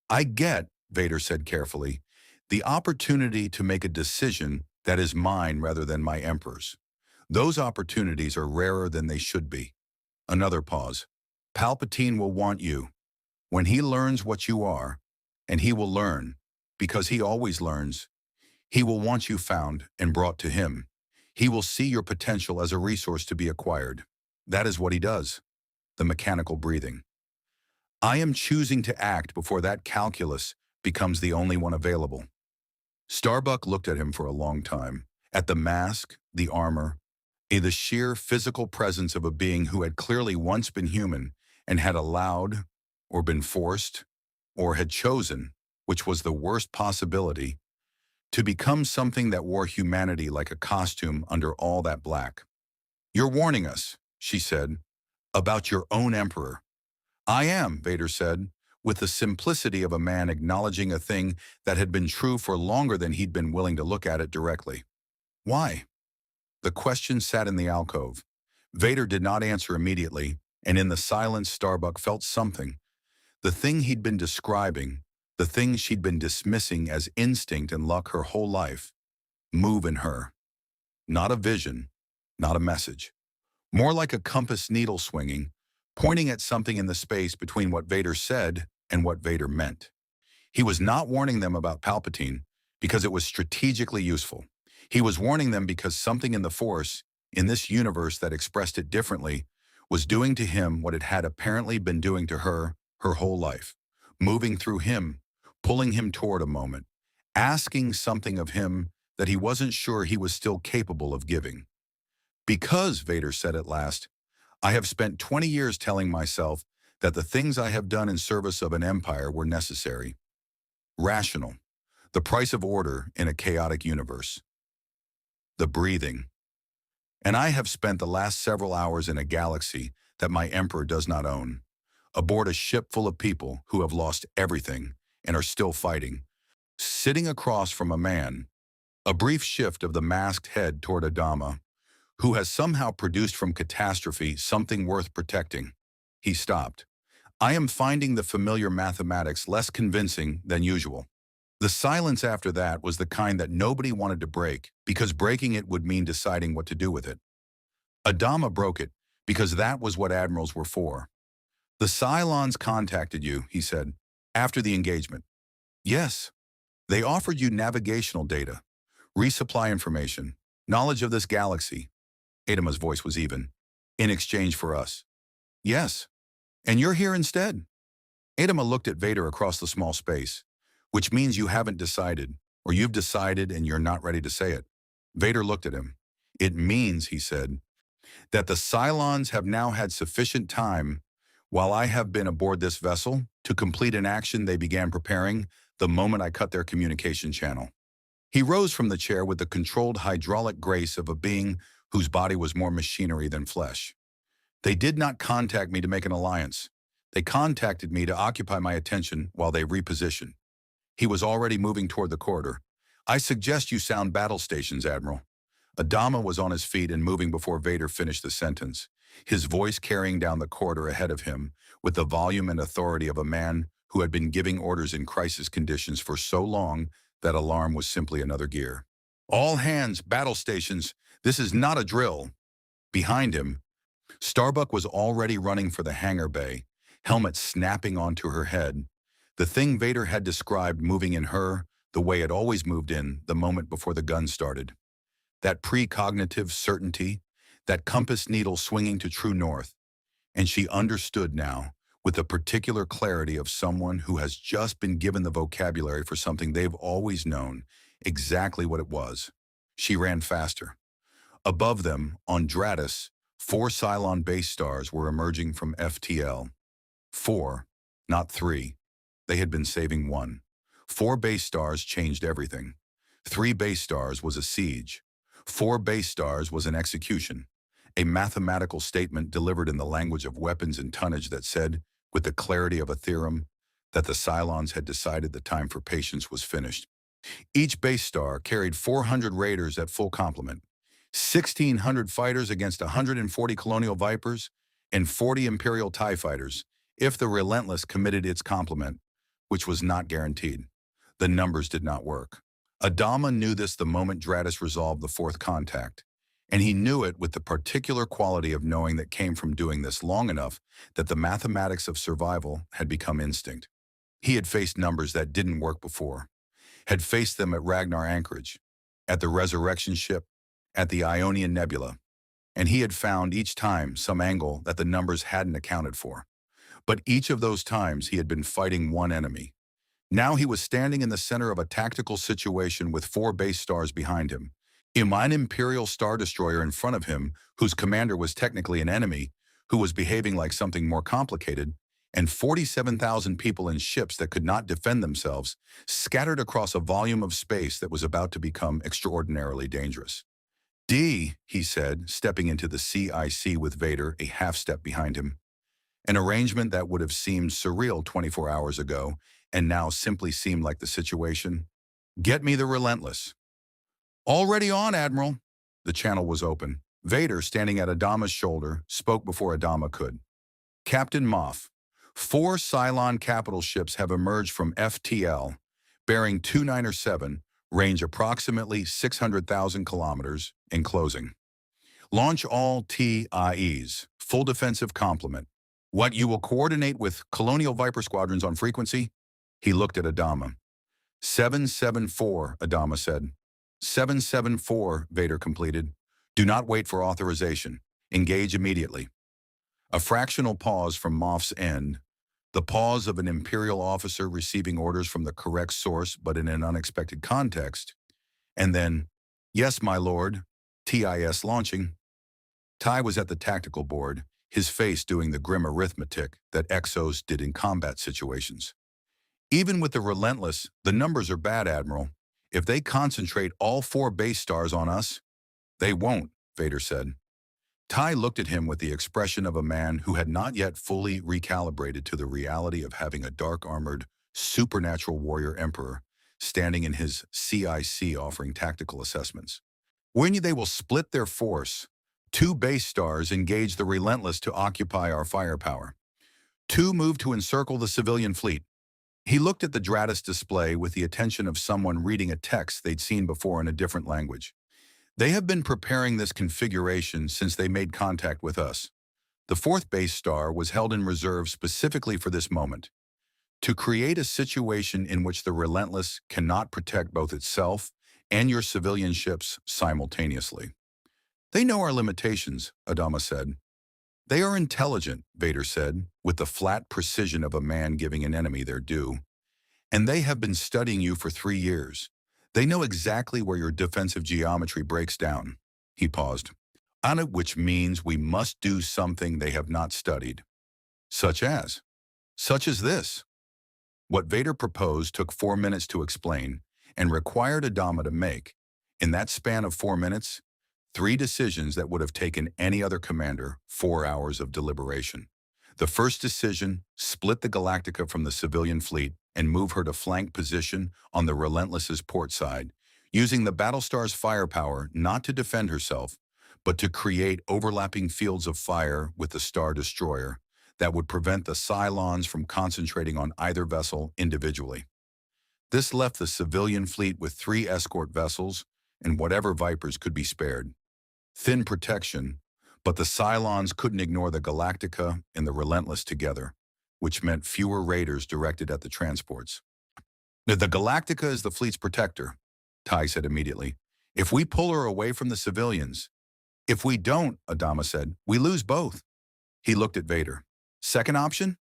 "I get," Vader said carefully, "the opportunity to make a decision that is mine rather than my Emperor's. Those opportunities are rarer than they should be." Another pause. "Palpatine will want you. When he learns what you are, and he will learn, because he always learns, he will want you found and brought to him. He will see your potential as a resource to be acquired. That is what he does." The mechanical breathing. "I am choosing to act before that calculus becomes the only one available." Starbuck looked at him for a long time, at the mask, the armor, the sheer physical presence of a being who had clearly once been human and had allowed, or been forced, or had chosen, which was the worst possibility, to become something that wore humanity like a costume under all that black. "You're warning us," she said, "about your own Emperor." "I am," Vader said, with the simplicity of a man acknowledging a thing that had been true for longer than he'd been willing to look at it directly. "Why?" The question sat in the alcove. Vader did not answer immediately, and in the silence Starbuck felt something. The thing he'd been describing, the thing she'd been dismissing as instinct and luck her whole life, move in her. Not a vision, not a message. More like a compass needle swinging, pointing at something in the space between what Vader said and what Vader meant. He was not warning them about Palpatine because it was strategically useful. He was warning them because something in the Force, in this universe that expressed it differently, was doing to him what it had apparently been doing to her whole life, moving through him, pulling him toward a moment, asking something of him that he wasn't sure he was still capable of giving. "Because," Vader said at last, "I have spent 20 years telling myself that the things I have done in service of an empire were necessary, rational, the price of order in a chaotic universe. The breathing. And I have spent the last several hours in a galaxy that my emperor does not own, aboard a ship full of people who have lost everything and are still fighting, sitting across from a man, a brief shift of the masked head toward Adama, who has somehow produced from catastrophe something worth protecting. He stopped. I am finding the familiar mathematics less convincing than usual. The silence after that was the kind that nobody wanted to break, because breaking it would mean deciding what to do with it. Adama broke it, because that was what admirals were for. The Cylons contacted you, he said, after the engagement. Yes. They offered you navigational data, resupply information, knowledge of this galaxy. Adama's voice was even. In exchange for us. Yes. And you're here instead. Adama looked at Vader across the small space, which means you haven't decided, or you've decided and you're not ready to say it. Vader looked at him. It means, he said, that the Cylons have now had sufficient time, while I have been aboard this vessel, to complete an action they began preparing the moment I cut their communication channel. He rose from the chair with the controlled hydraulic grace of a being whose body was more machinery than flesh. They did not contact me to make an alliance. They contacted me to occupy my attention while they reposition. He was already moving toward the corridor. I suggest you sound battle stations, Admiral. Adama was on his feet and moving before Vader finished the sentence, his voice carrying down the corridor ahead of him with the volume and authority of a man who had been giving orders in crisis conditions for so long that alarm was simply another gear. All hands, battle stations, this is not a drill. Behind him, Starbuck was already running for the hangar bay, helmet snapping onto her head, the thing Vader had described moving in her the way it always moved in the moment before the gun started. That precognitive certainty, that compass needle swinging to true north. And she understood now, with the particular clarity of someone who has just been given the vocabulary for something they've always known, exactly what it was. She ran faster. Above them, on Dratus, 4 Cylon base stars were emerging from FTL. 4, not 3. They had been saving 1. 4 base stars changed everything. 3 base stars was a siege. 4 base stars was an execution. A mathematical statement delivered in the language of weapons and tonnage that said, with the clarity of a theorem, that the Cylons had decided the time for patience was finished. Each base star carried 400 raiders at full complement, 1,600 fighters against 140 Colonial Vipers, and 40 Imperial TIE fighters, if the Relentless committed its complement, which was not guaranteed. The numbers did not work. Adama knew this the moment Dratus resolved the 4th contact, and he knew it with the particular quality of knowing that came from doing this long enough that the mathematics of survival had become instinct. He had faced numbers that didn't work before, had faced them at Ragnar Anchorage, at the Resurrection Ship, at the Ionian Nebula, and he had found each time some angle that the numbers hadn't accounted for. But each of those times he had been fighting one enemy. Now he was standing in the center of a tactical situation with 4 base stars behind him, an Imperial Star Destroyer in front of him, whose commander was technically an enemy, who was behaving like something more complicated, and 47,000 people in ships that could not defend themselves, scattered across a volume of space that was about to become extraordinarily dangerous. He said, stepping into the CIC with Vader a half-step behind him. An arrangement that would have seemed surreal 24 hours ago, and now simply seemed like the situation. Get me the Relentless. Already on, Admiral. The channel was open. Vader, standing at Adama's shoulder, spoke before Adama could. Captain Moff, 4 Cylon capital ships have emerged from FTL, bearing 297, range approximately 600,000 kilometers, in closing. Launch all TIEs, full defensive complement. What you will coordinate with Colonial Viper squadrons on frequency? He looked at Adama. 774, Adama said. 774, Vader completed. Do not wait for authorization. Engage immediately. A fractional pause from Moff's end, the pause of an Imperial officer receiving orders from the correct source but in an unexpected context, and then, yes, my lord, TIS launching. Ty was at the tactical board, his face doing the grim arithmetic that Exos did in combat situations. Even with the relentless, the numbers are bad, Admiral. If they concentrate all 4 base stars on us, they won't, Vader said. Ty looked at him with the expression of a man who had not yet fully recalibrated to the reality of having a dark-armored, supernatural warrior emperor standing in his CIC offering tactical assessments. When they will split their force, 2 base stars engage the relentless to occupy our firepower. 2 move to encircle the civilian fleet. He looked at the Dratus display with the attention of someone reading a text they'd seen before in a different language. They have been preparing this configuration since they made contact with us. The 4th base star was held in reserve specifically for this moment, to create a situation in which the relentless cannot protect both itself and your civilian ships simultaneously. They know our limitations, Adama said. They are intelligent, Vader said, with the flat precision of a man giving an enemy their due. And they have been studying you for 3 years. They know exactly where your defensive geometry breaks down. He paused. On it, which means we must do something they have not studied. Such as this. What Vader proposed took 4 minutes to explain and required Adama to make, in that span of 4 minutes, 3 decisions that would have taken any other commander 4 hours of deliberation. The first decision, split the Galactica from the civilian fleet and move her to flank position on the Relentless's port side, using the Battlestar's firepower not to defend herself, but to create overlapping fields of fire with the Star Destroyer that would prevent the Cylons from concentrating on either vessel individually. This left the civilian fleet with 3 escort vessels and whatever Vipers could be spared. Thin protection, but the Cylons couldn't ignore the Galactica and the Relentless together, which meant fewer raiders directed at the transports. The Galactica is the fleet's protector, Ty said immediately. If we pull her away from the civilians, if we don't, Adama said, we lose both. He looked at Vader. Second option?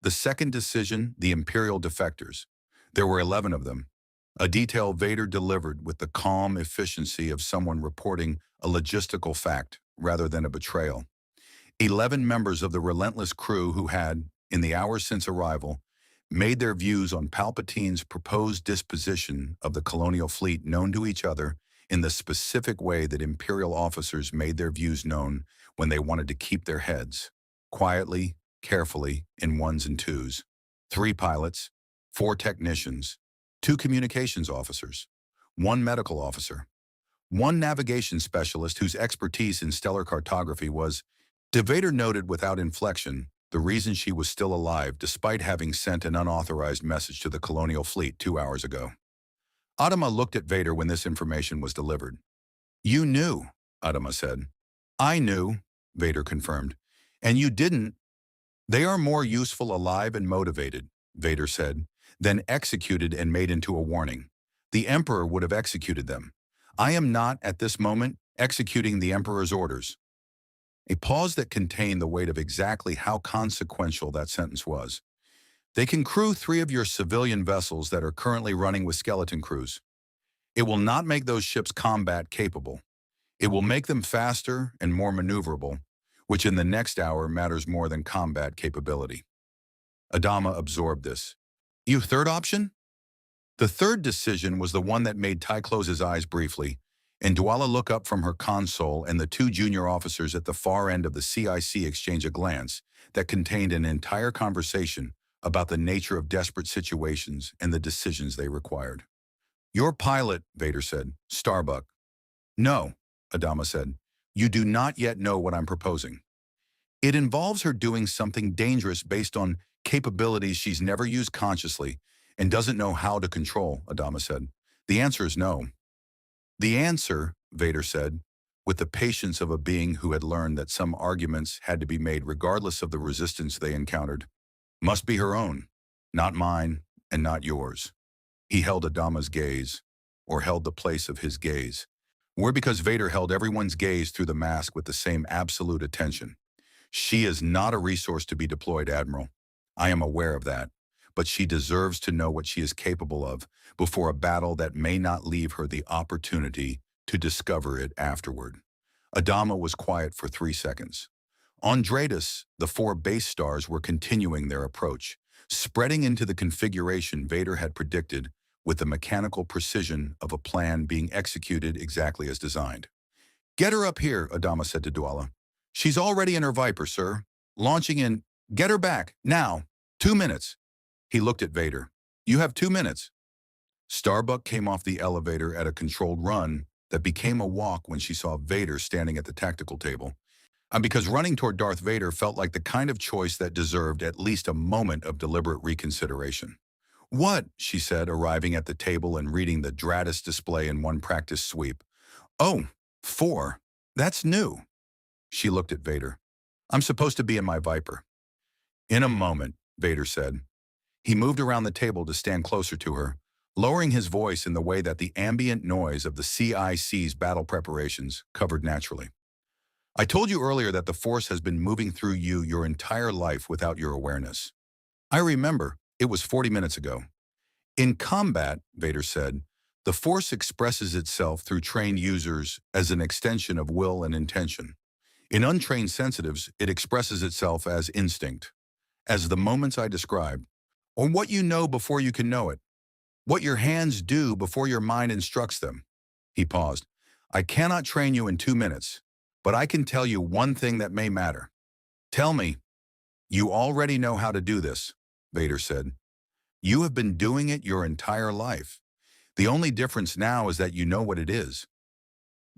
The second decision, the Imperial defectors. There were 11 of them. A detail Vader delivered with the calm efficiency of someone reporting a logistical fact rather than a betrayal. 11 members of the Relentless crew who had, in the hours since arrival, made their views on Palpatine's proposed disposition of the colonial fleet known to each other in the specific way that Imperial officers made their views known when they wanted to keep their heads, quietly, carefully, in 1s and 2s. 3 pilots, 4 technicians, 2 communications officers, 1 medical officer, 1 navigation specialist whose expertise in stellar cartography was, Vader noted without inflection, the reason she was still alive despite having sent an unauthorized message to the colonial fleet 2 hours ago. Adama looked at Vader when this information was delivered. You knew, Adama said. I knew, Vader confirmed. And you didn't. They are more useful alive and motivated, Vader said, than executed and made into a warning. The Emperor would have executed them. I am not, at this moment, executing the Emperor's orders. A pause that contained the weight of exactly how consequential that sentence was. They can crew 3 of your civilian vessels that are currently running with skeleton crews. It will not make those ships combat capable. It will make them faster and more maneuverable, which in the next hour matters more than combat capability. Adama absorbed this. You third option? The third decision was the one that made Ty close his eyes briefly, and Dwala look up from her console and the 2 junior officers at the far end of the CIC exchange a glance that contained an entire conversation about the nature of desperate situations and the decisions they required. Your pilot, Vader said, Starbuck. No, Adama said. You do not yet know what I'm proposing. It involves her doing something dangerous based on capabilities she's never used consciously and doesn't know how to control, Adama said. The answer is no. The answer, Vader said, with the patience of a being who had learned that some arguments had to be made regardless of the resistance they encountered, must be her own, not mine and not yours. He held Adama's gaze, or held the place of his gaze. Or because Vader held everyone's gaze through the mask with the same absolute attention. She is not a resource to be deployed, Admiral. I am aware of that, but she deserves to know what she is capable of before a battle that may not leave her the opportunity to discover it afterward. Adama was quiet for 3 seconds. On Dratus, the 4 base stars were continuing their approach, spreading into the configuration Vader had predicted with the mechanical precision of a plan being executed exactly as designed. "Get her up here," Adama said to Dwala. "She's already in her Viper, sir. Launching in. Get her back, now. 2 minutes." He looked at Vader. "You have 2 minutes." Starbuck came off the elevator at a controlled run that became a walk when she saw Vader standing at the tactical table. And because running toward Darth Vader felt like the kind of choice that deserved at least a moment of deliberate reconsideration. "What?" she said, arriving at the table and reading the Dratus display in one practice sweep. "Oh, 4. That's new." She looked at Vader. "I'm supposed to be in my Viper." "In a moment," Vader said. He moved around the table to stand closer to her, lowering his voice in the way that the ambient noise of the CIC's battle preparations covered naturally. "I told you earlier that the Force has been moving through you your entire life without your awareness. I remember, it was 40 minutes ago. In combat," Vader said, "the Force expresses itself through trained users as an extension of will and intention. In untrained sensitives, it expresses itself as instinct, as the moments I described, or what you know before you can know it, what your hands do before your mind instructs them." He paused. "I cannot train you in 2 minutes, but I can tell you one thing that may matter." "Tell me." "You already know how to do this," Vader said. "You have been doing it your entire life. The only difference now is that you know what it is.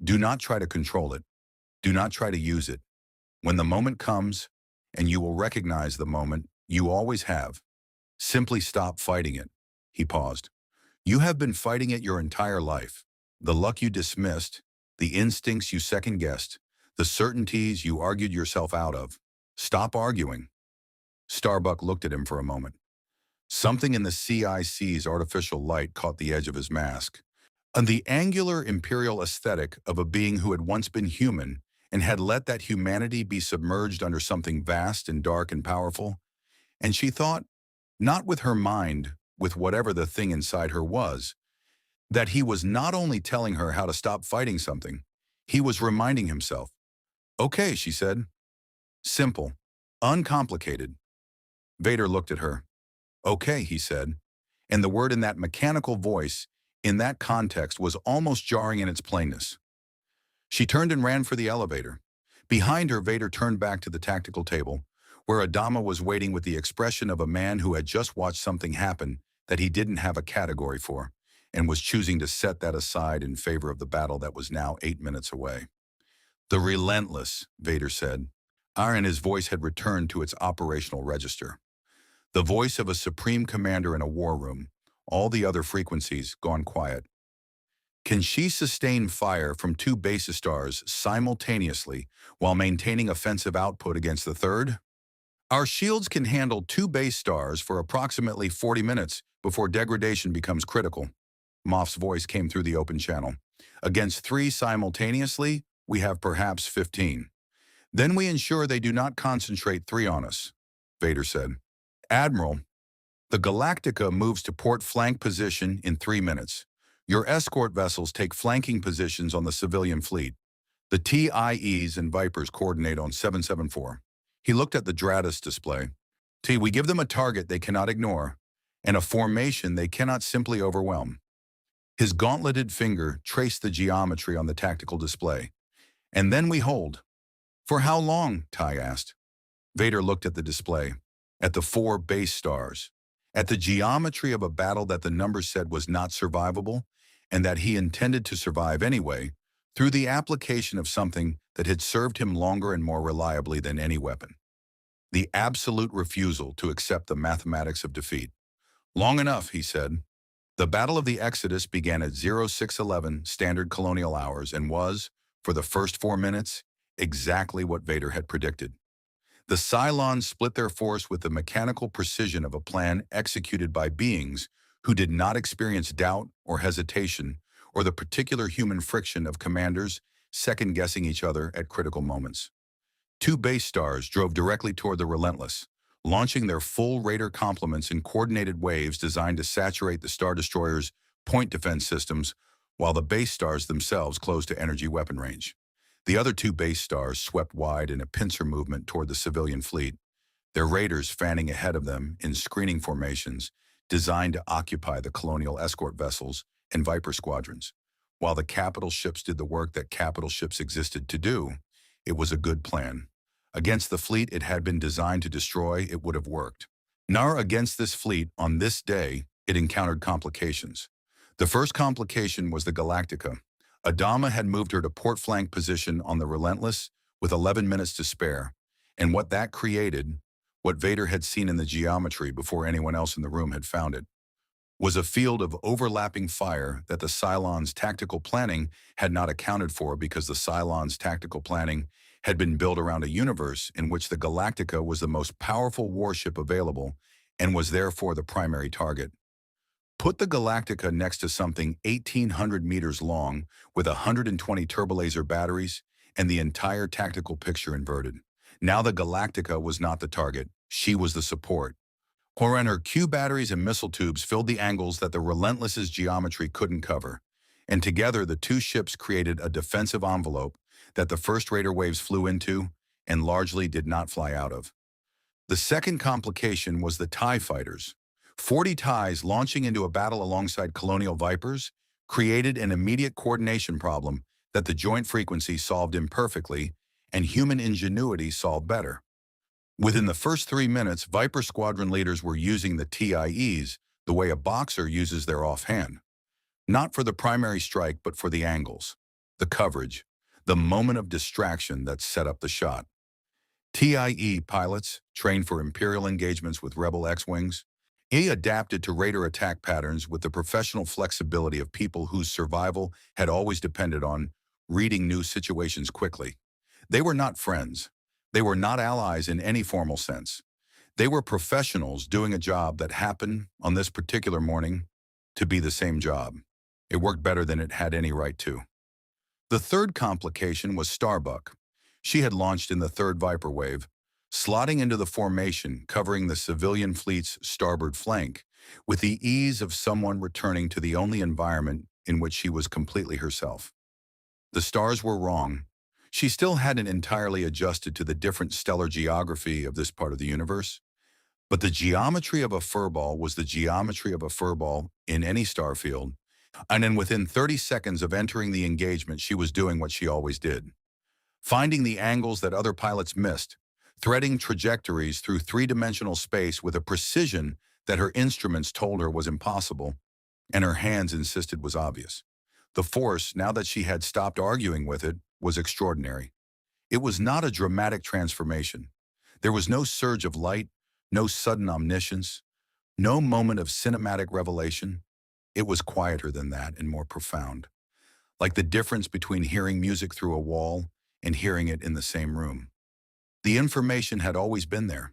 Do not try to control it. Do not try to use it. When the moment comes, and you will recognize the moment, you always have, simply stop fighting it." He paused. "You have been fighting it your entire life. The luck you dismissed, the instincts you second-guessed, the certainties you argued yourself out of. Stop arguing." Starbuck looked at him for a moment. Something in the CIC's artificial light caught the edge of his mask. And the angular imperial aesthetic of a being who had once been human and had let that humanity be submerged under something vast and dark and powerful. And she thought, not with her mind, with whatever the thing inside her was, that he was not only telling her how to stop fighting something, he was reminding himself. "Okay," she said. "Simple. Uncomplicated." Vader looked at her. "Okay," he said. And the word in that mechanical voice, in that context, was almost jarring in its plainness. She turned and ran for the elevator. Behind her, Vader turned back to the tactical table, where Adama was waiting with the expression of a man who had just watched something happen that he didn't have a category for, and was choosing to set that aside in favor of the battle that was now 8 minutes away. "The relentless," Vader said. And his voice had returned to its operational register. The voice of a supreme commander in a war room, all the other frequencies gone quiet. "Can she sustain fire from 2 base stars simultaneously while maintaining offensive output against the third? Our shields can handle 2 base stars for approximately 40 minutes before degradation becomes critical." Moff's voice came through the open channel. "Against 3 simultaneously, we have perhaps 15. Then we ensure they do not concentrate 3 on us," Vader said. "Admiral, the Galactica moves to port flank position in 3 minutes. Your escort vessels take flanking positions on the civilian fleet. The TIEs and Vipers coordinate on 774. He looked at the Dratus display. "We give them a target they cannot ignore, and a formation they cannot simply overwhelm." His gauntleted finger traced the geometry on the tactical display. "And then we hold." "For how long?" Ty asked. Vader looked at the display, at the 4 base stars, at the geometry of a battle that the numbers said was not survivable, and that he intended to survive anyway, through the application of something that had served him longer and more reliably than any weapon. The absolute refusal to accept the mathematics of defeat. "Long enough," he said. The Battle of the Exodus began at 0611 Standard Colonial Hours and was, for the first 4 minutes, exactly what Vader had predicted. The Cylons split their force with the mechanical precision of a plan executed by beings who did not experience doubt or hesitation or the particular human friction of commanders second-guessing each other at critical moments. 2 base stars drove directly toward the Relentless, launching their full Raider complements in coordinated waves designed to saturate the Star Destroyer's point defense systems while the base stars themselves closed to energy weapon range. The other two base stars swept wide in a pincer movement toward the civilian fleet, their raiders fanning ahead of them in screening formations designed to occupy the colonial escort vessels and Viper squadrons. While the capital ships did the work that capital ships existed to do, it was a good plan. Against the fleet it had been designed to destroy, it would have worked. Nor against this fleet, on this day, it encountered complications. The first complication was the Galactica. Adama had moved her to port flank position on the Relentless with 11 minutes to spare, and what that created, what Vader had seen in the geometry before anyone else in the room had found it, was a field of overlapping fire that the Cylons' tactical planning had not accounted for because the Cylons' tactical planning had been built around a universe in which the Galactica was the most powerful warship available and was therefore the primary target. Put the Galactica next to something 1,800 meters long with 120 turbolaser batteries and the entire tactical picture inverted. Now the Galactica was not the target, she was the support. Her Q batteries and missile tubes filled the angles that the Relentless's geometry couldn't cover, and together the two ships created a defensive envelope that the first Raider waves flew into and largely did not fly out of. The second complication was the TIE fighters. 40 TIEs launching into a battle alongside Colonial Vipers created an immediate coordination problem that the joint frequency solved imperfectly and human ingenuity solved better. Within the first 3 minutes, Viper squadron leaders were using the TIEs the way a boxer uses their offhand. Not for the primary strike, but for the angles, the coverage, the moment of distraction that set up the shot. TIE pilots, trained for Imperial engagements with Rebel X-Wings, adapted to Raider attack patterns with the professional flexibility of people whose survival had always depended on reading new situations quickly. They were not friends. They were not allies in any formal sense. They were professionals doing a job that happened, on this particular morning, to be the same job. It worked better than it had any right to. The third complication was Starbuck. She had launched in the third Viper wave, slotting into the formation covering the civilian fleet's starboard flank with the ease of someone returning to the only environment in which she was completely herself. The stars were wrong. She still hadn't entirely adjusted to the different stellar geography of this part of the universe, but the geometry of a furball was the geometry of a furball in any star field, and then within 30 seconds of entering the engagement she was doing what she always did, finding the angles that other pilots missed, threading trajectories through three-dimensional space with a precision that her instruments told her was impossible, and her hands insisted was obvious. The force, now that she had stopped arguing with it, was extraordinary. It was not a dramatic transformation. There was no surge of light, no sudden omniscience, no moment of cinematic revelation. It was quieter than that and more profound, like the difference between hearing music through a wall and hearing it in the same room. The information had always been there.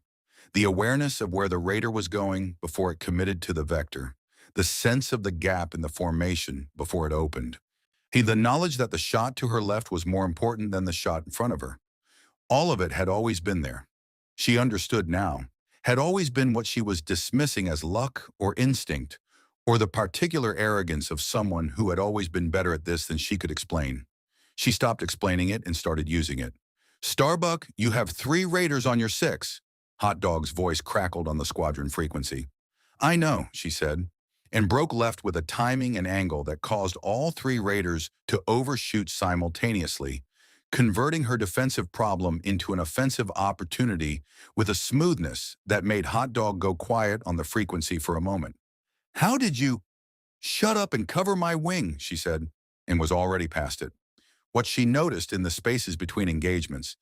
The awareness of where the Raider was going before it committed to the vector, the sense of the gap in the formation before it opened. The knowledge that the shot to her left was more important than the shot in front of her. All of it had always been there. She understood now, had always been what she was dismissing as luck or instinct, or the particular arrogance of someone who had always been better at this than she could explain. She stopped explaining it and started using it. "Starbuck, you have 3 Raiders on your 6. Hot Dog's voice crackled on the squadron frequency. "I know," she said, and broke left with a timing and angle that caused all 3 Raiders to overshoot simultaneously, converting her defensive problem into an offensive opportunity with a smoothness that made Hot Dog go quiet on the frequency for a moment. "How did you—" "Shut up and cover my wing," she said, and was already past it. What she noticed in the spaces between engagements,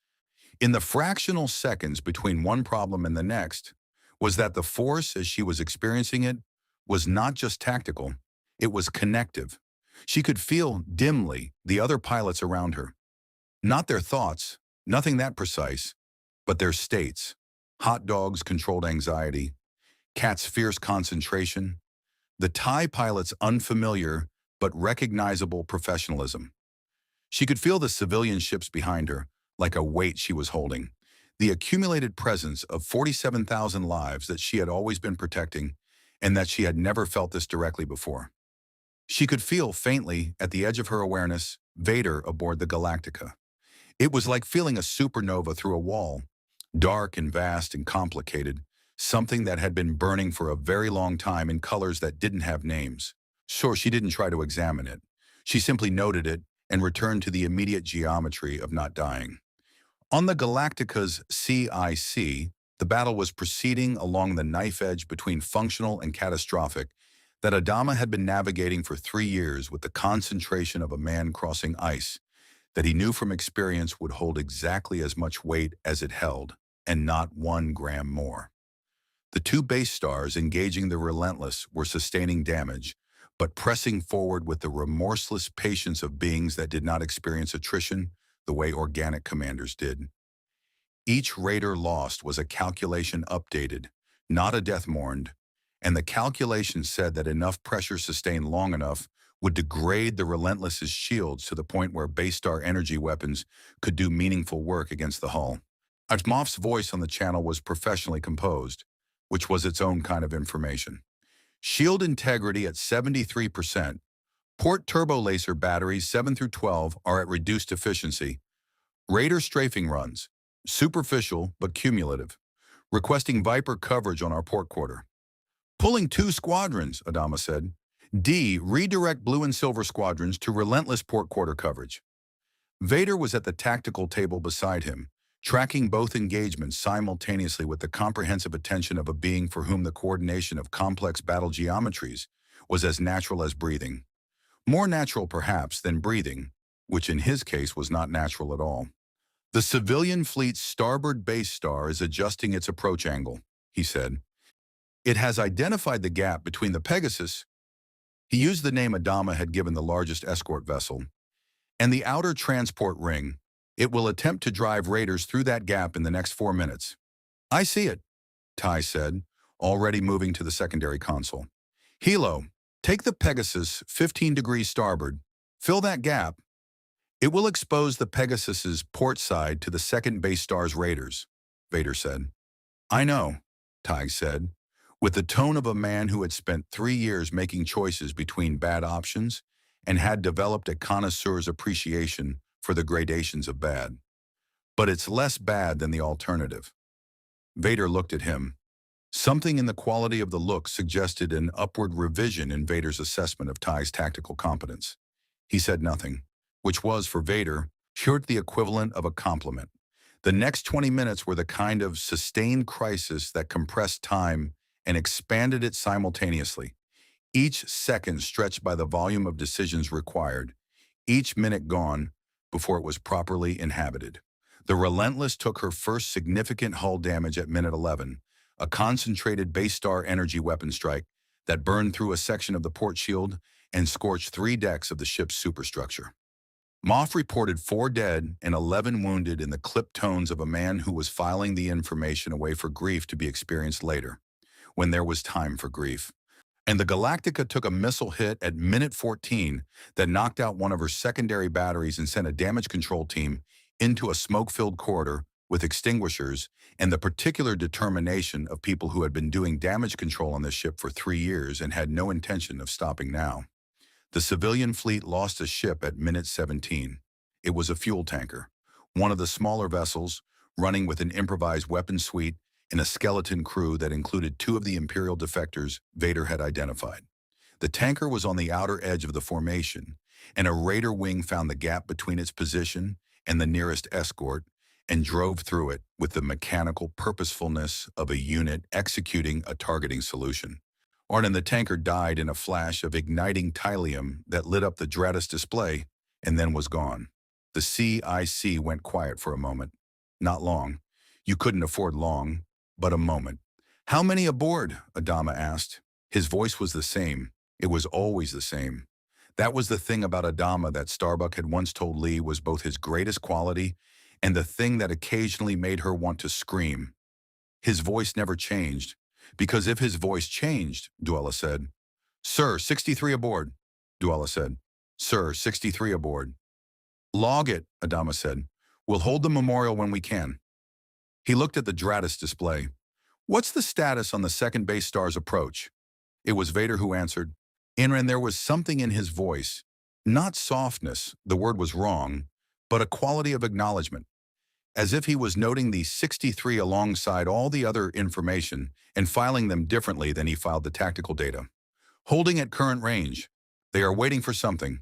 in the fractional seconds between one problem and the next, was that the force as she was experiencing it was not just tactical, it was connective. She could feel dimly the other pilots around her. Not their thoughts, nothing that precise, but their states. Hot Dog's controlled anxiety, Cat's fierce concentration, the TIE pilot's unfamiliar but recognizable professionalism. She could feel the civilian ships behind her, like a weight she was holding, the accumulated presence of 47,000 lives that she had always been protecting, and that she had never felt this directly before. She could feel faintly, at the edge of her awareness, Vader aboard the Galactica. It was like feeling a supernova through a wall, dark and vast and complicated, something that had been burning for a very long time in colors that didn't have names. Sure, she didn't try to examine it. She simply noted it and returned to the immediate geometry of not dying. On the Galactica's CIC, the battle was proceeding along the knife edge between functional and catastrophic that Adama had been navigating for 3 years with the concentration of a man crossing ice that he knew from experience would hold exactly as much weight as it held, and not 1 gram more. The two base stars engaging the Relentless were sustaining damage, but pressing forward with the remorseless patience of beings that did not experience attrition the way organic commanders did. Each raider lost was a calculation updated, not a death mourned, and the calculation said that enough pressure sustained long enough would degrade the Relentless's shields to the point where base star energy weapons could do meaningful work against the hull. Atmof's voice on the channel was professionally composed, which was its own kind of information. Shield integrity at 73%. Port turbo laser batteries 7 through 12 are at reduced efficiency. Raider strafing runs, superficial but cumulative. Requesting Viper coverage on our port quarter. Pulling 2 squadrons, Adama said. D, redirect blue and silver squadrons to relentless port quarter coverage. Vader was at the tactical table beside him, tracking both engagements simultaneously with the comprehensive attention of a being for whom the coordination of complex battle geometries was as natural as breathing. More natural, perhaps, than breathing, which in his case was not natural at all. The civilian fleet's starboard base star is adjusting its approach angle, he said. It has identified the gap between the Pegasus, he used the name Adama had given the largest escort vessel, and the outer transport ring. It will attempt to drive raiders through that gap in the next 4 minutes. I see it, Ty said, already moving to the secondary console. Hilo, take the Pegasus 15 degrees starboard. Fill that gap. It will expose the Pegasus's port side to the second base star's raiders, Vader said. I know, Ty said, with the tone of a man who had spent 3 years making choices between bad options and had developed a connoisseur's appreciation for the gradations of bad. But it's less bad than the alternative. Vader looked at him. Something in the quality of the look suggested an upward revision in Vader's assessment of Ty's tactical competence. He said nothing, which was, for Vader, pure the equivalent of a compliment. The next 20 minutes were the kind of sustained crisis that compressed time and expanded it simultaneously, each second stretched by the volume of decisions required, each minute gone before it was properly inhabited. The Relentless took her first significant hull damage at minute 11, a concentrated base star energy weapon strike that burned through a section of the port shield and scorched 3 decks of the ship's superstructure. Moff reported 4 dead and 11 wounded in the clipped tones of a man who was filing the information away for grief to be experienced later, when there was time for grief. And the Galactica took a missile hit at minute 14 that knocked out one of her secondary batteries and sent a damage control team into a smoke-filled corridor with extinguishers and the particular determination of people who had been doing damage control on this ship for 3 years and had no intention of stopping now. The civilian fleet lost a ship at minute 17. It was a fuel tanker, one of the smaller vessels, running with an improvised weapon suite and a skeleton crew that included 2 of the Imperial defectors Vader had identified. The tanker was on the outer edge of the formation, and a raider wing found the gap between its position and the nearest escort and drove through it with the mechanical purposefulness of a unit executing a targeting solution. Arden, the tanker, died in a flash of igniting tylium that lit up the Dratus display and then was gone. The CIC went quiet for a moment. Not long. You couldn't afford long, but a moment. How many aboard? Adama asked. His voice was the same. It was always the same. That was the thing about Adama that Starbuck had once told Lee was both his greatest quality and the thing that occasionally made her want to scream. His voice never changed, because if his voice changed, Duella said. Sir, 63 aboard, Duella said. Sir, 63 aboard. Log it, Adama said. We'll hold the memorial when we can. He looked at the Dratus display. What's the status on the second base star's approach? It was Vader who answered. And there was something in his voice. Not softness, the word was wrong, but a quality of acknowledgement, as if he was noting the 63 alongside all the other information and filing them differently than he filed the tactical data. Holding at current range. They are waiting for something.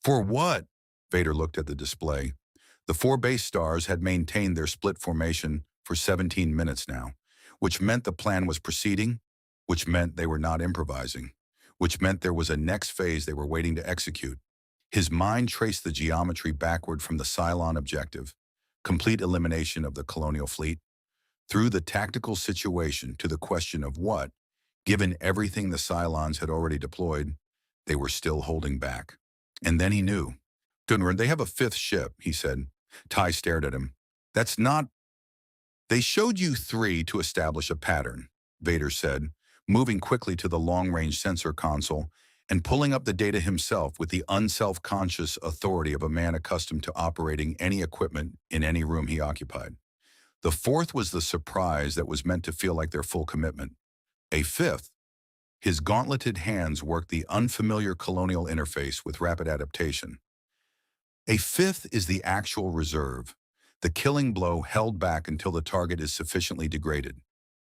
For what? Vader looked at the display. The four base stars had maintained their split formation for 17 minutes now, which meant the plan was proceeding, which meant they were not improvising, which meant there was a next phase they were waiting to execute. His mind traced the geometry backward from the Cylon objective, complete elimination of the colonial fleet, through the tactical situation to the question of what, given everything the Cylons had already deployed, they were still holding back. And then he knew. Gunnar, they have a fifth ship, he said. Ty stared at him. That's not... They showed you three to establish a pattern, Vader said, moving quickly to the long-range sensor console and pulling up the data himself with the unself-conscious authority of a man accustomed to operating any equipment in any room he occupied. The fourth was the surprise that was meant to feel like their full commitment. A fifth. His gauntleted hands worked the unfamiliar colonial interface with rapid adaptation. A fifth is the actual reserve, the killing blow held back until the target is sufficiently degraded.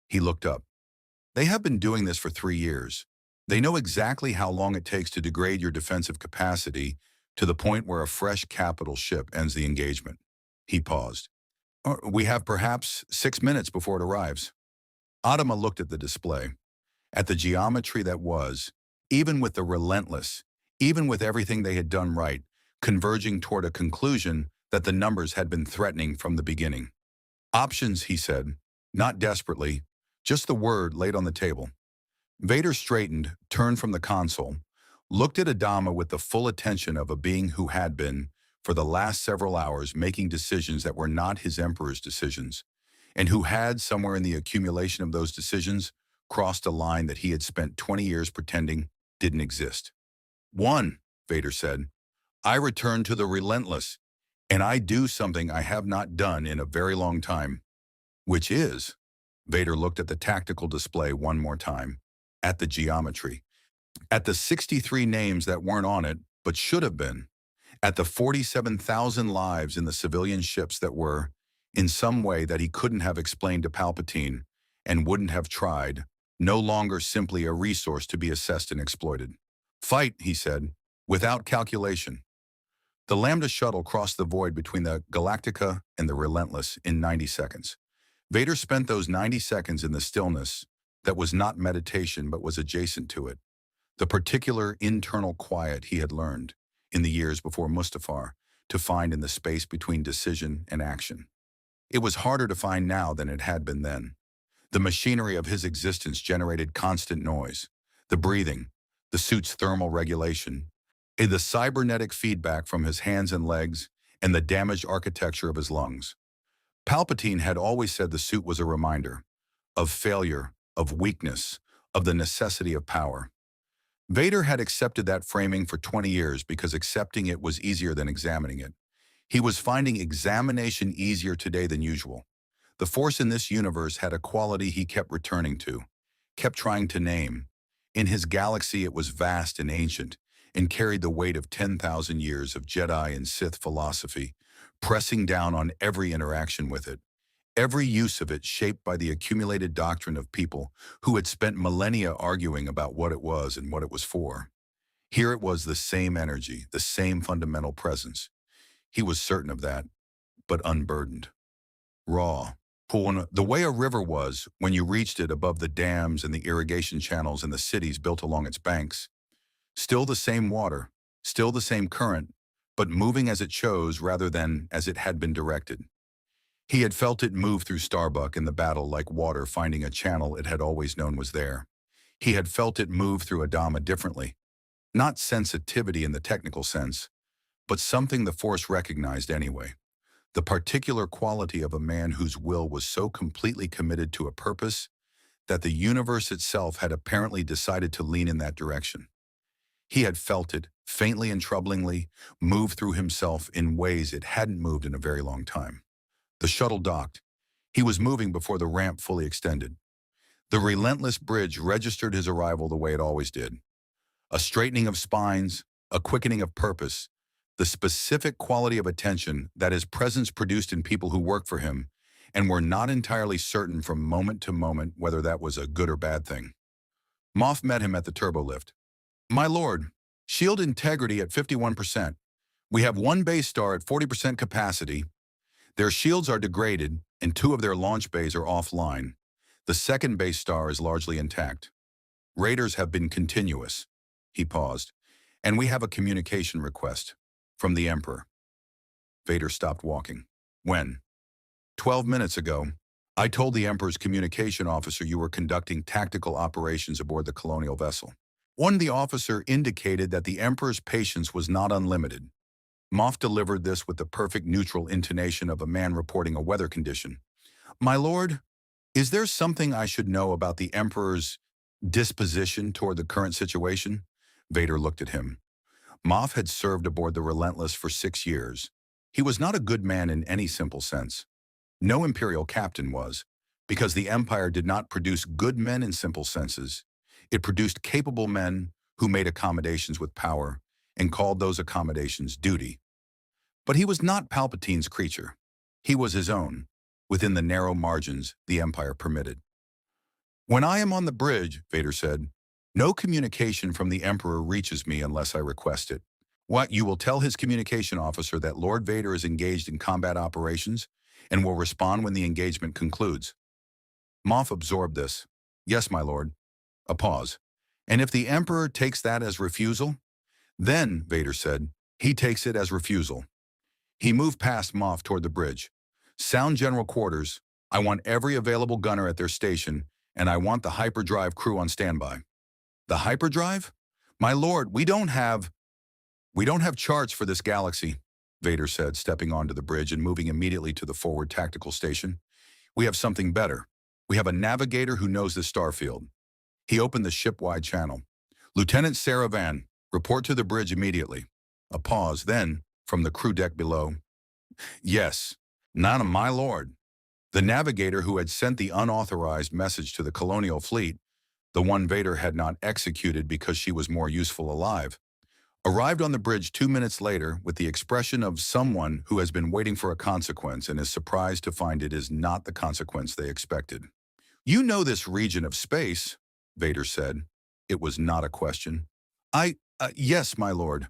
He looked up. They have been doing this for 3 years. They know exactly how long it takes to degrade your defensive capacity to the point where a fresh capital ship ends the engagement. He paused. We have perhaps 6 minutes before it arrives. Adama looked at the display, at the geometry that was, even with the relentless, even with everything they had done right, converging toward a conclusion that the numbers had been threatening from the beginning. Options, he said, not desperately, just the word laid on the table. Vader straightened, turned from the console, looked at Adama with the full attention of a being who had been, for the last several hours, making decisions that were not his Emperor's decisions, and who had, somewhere in the accumulation of those decisions, crossed a line that he had spent 20 years pretending didn't exist. One, Vader said, I return to the relentless, and I do something I have not done in a very long time, which is, Vader looked at the tactical display one more time, at the geometry, at the 63 names that weren't on it but should have been, at the 47,000 lives in the civilian ships that were, in some way that he couldn't have explained to Palpatine and wouldn't have tried, no longer simply a resource to be assessed and exploited. Fight, he said, without calculation. The Lambda shuttle crossed the void between the Galactica and the Relentless in 90 seconds. Vader spent those 90 seconds in the stillness that was not meditation but was adjacent to it, the particular internal quiet he had learned, in the years before Mustafar, to find in the space between decision and action. It was harder to find now than it had been then. The machinery of his existence generated constant noise, the breathing, the suit's thermal regulation, the cybernetic feedback from his hands and legs, and the damaged architecture of his lungs. Palpatine had always said the suit was a reminder of failure, of weakness, of the necessity of power. Vader had accepted that framing for 20 years because accepting it was easier than examining it. He was finding examination easier today than usual. The Force in this universe had a quality he kept returning to, kept trying to name. In his galaxy it was vast and ancient, and carried the weight of 10,000 years of Jedi and Sith philosophy, pressing down on every interaction with it, every use of it shaped by the accumulated doctrine of people who had spent millennia arguing about what it was and what it was for. Here it was the same energy, the same fundamental presence. He was certain of that, but unburdened. Raw. The way a river was when you reached it above the dams and the irrigation channels in the cities built along its banks. Still the same water, still the same current, but moving as it chose rather than as it had been directed. He had felt it move through Starbuck in the battle like water finding a channel it had always known was there. He had felt it move through Adama differently. Not sensitivity in the technical sense, but something the Force recognized anyway. The particular quality of a man whose will was so completely committed to a purpose that the universe itself had apparently decided to lean in that direction. He had felt it, faintly and troublingly, move through himself in ways it hadn't moved in a very long time. The shuttle docked. He was moving before the ramp fully extended. The relentless bridge registered his arrival the way it always did. A straightening of spines, a quickening of purpose, the specific quality of attention that his presence produced in people who worked for him and were not entirely certain from moment to moment whether that was a good or bad thing. Moff met him at the turbolift. "My lord, shield integrity at 51%. We have one base star at 40% capacity. Their shields are degraded, and two of their launch bays are offline. The second base star is largely intact. Raiders have been continuous." He paused. "And we have a communication request. From the Emperor." Vader stopped walking. "When?" 12 minutes ago. I told the Emperor's communication officer you were conducting tactical operations aboard the colonial vessel." The officer indicated that the Emperor's patience was not unlimited. Moff delivered this with the perfect neutral intonation of a man reporting a weather condition. "My lord, is there something I should know about the Emperor's disposition toward the current situation?" Vader looked at him. Moff had served aboard the Relentless for 6 years. He was not a good man in any simple sense. No Imperial captain was, because the Empire did not produce good men in simple senses. It produced capable men who made accommodations with power and called those accommodations duty. But he was not Palpatine's creature. He was his own, within the narrow margins the Empire permitted. "When I am on the bridge," Vader said, "no communication from the Emperor reaches me unless I request it." "What, you will tell his communication officer that Lord Vader is engaged in combat operations and will respond when the engagement concludes?" Moff absorbed this. "Yes, my lord." A pause. "And if the Emperor takes that as refusal?" "Then," Vader said, "he takes it as refusal." He moved past Moff toward the bridge. "Sound general quarters. I want every available gunner at their station, and I want the hyperdrive crew on standby." "The hyperdrive? My lord, we don't have charts for this galaxy," Vader said, stepping onto the bridge and moving immediately to the forward tactical station. "We have something better. We have a navigator who knows the starfield." He opened the ship-wide channel. "Lieutenant Sarah Van, report to the bridge immediately." A pause, then, from the crew deck below. "Yes, none, my lord." The navigator who had sent the unauthorized message to the colonial fleet, the one Vader had not executed because she was more useful alive, arrived on the bridge 2 minutes later with the expression of someone who has been waiting for a consequence and is surprised to find it is not the consequence they expected. "You know this region of space," Vader said. It was not a question. Yes, my lord.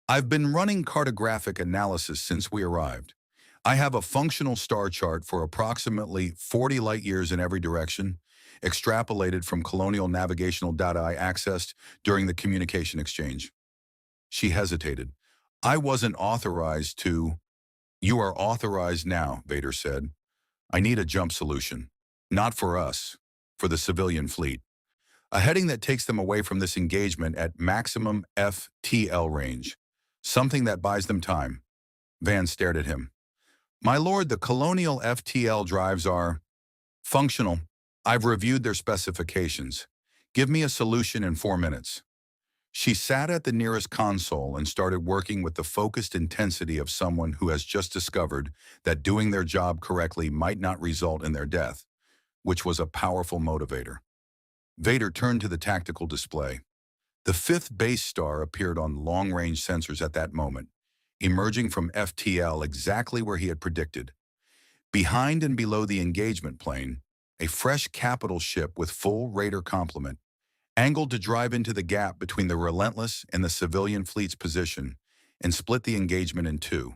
I've been running cartographic analysis since we arrived. I have a functional star chart for approximately 40 light years in every direction, extrapolated from colonial navigational data I accessed during the communication exchange." She hesitated. "I wasn't authorized to—" "You are authorized now," Vader said. "I need a jump solution. Not for us, for the civilian fleet. A heading that takes them away from this engagement at maximum FTL range. Something that buys them time." Van stared at him. "My lord, the colonial FTL drives are functional. I've reviewed their specifications. Give me a solution in 4 minutes." She sat at the nearest console and started working with the focused intensity of someone who has just discovered that doing their job correctly might not result in their death, which was a powerful motivator. Vader turned to the tactical display. The fifth base star appeared on long-range sensors at that moment, emerging from FTL exactly where he had predicted. Behind and below the engagement plane, a fresh capital ship with full Raider complement, angled to drive into the gap between the Relentless and the civilian fleet's position and split the engagement in two.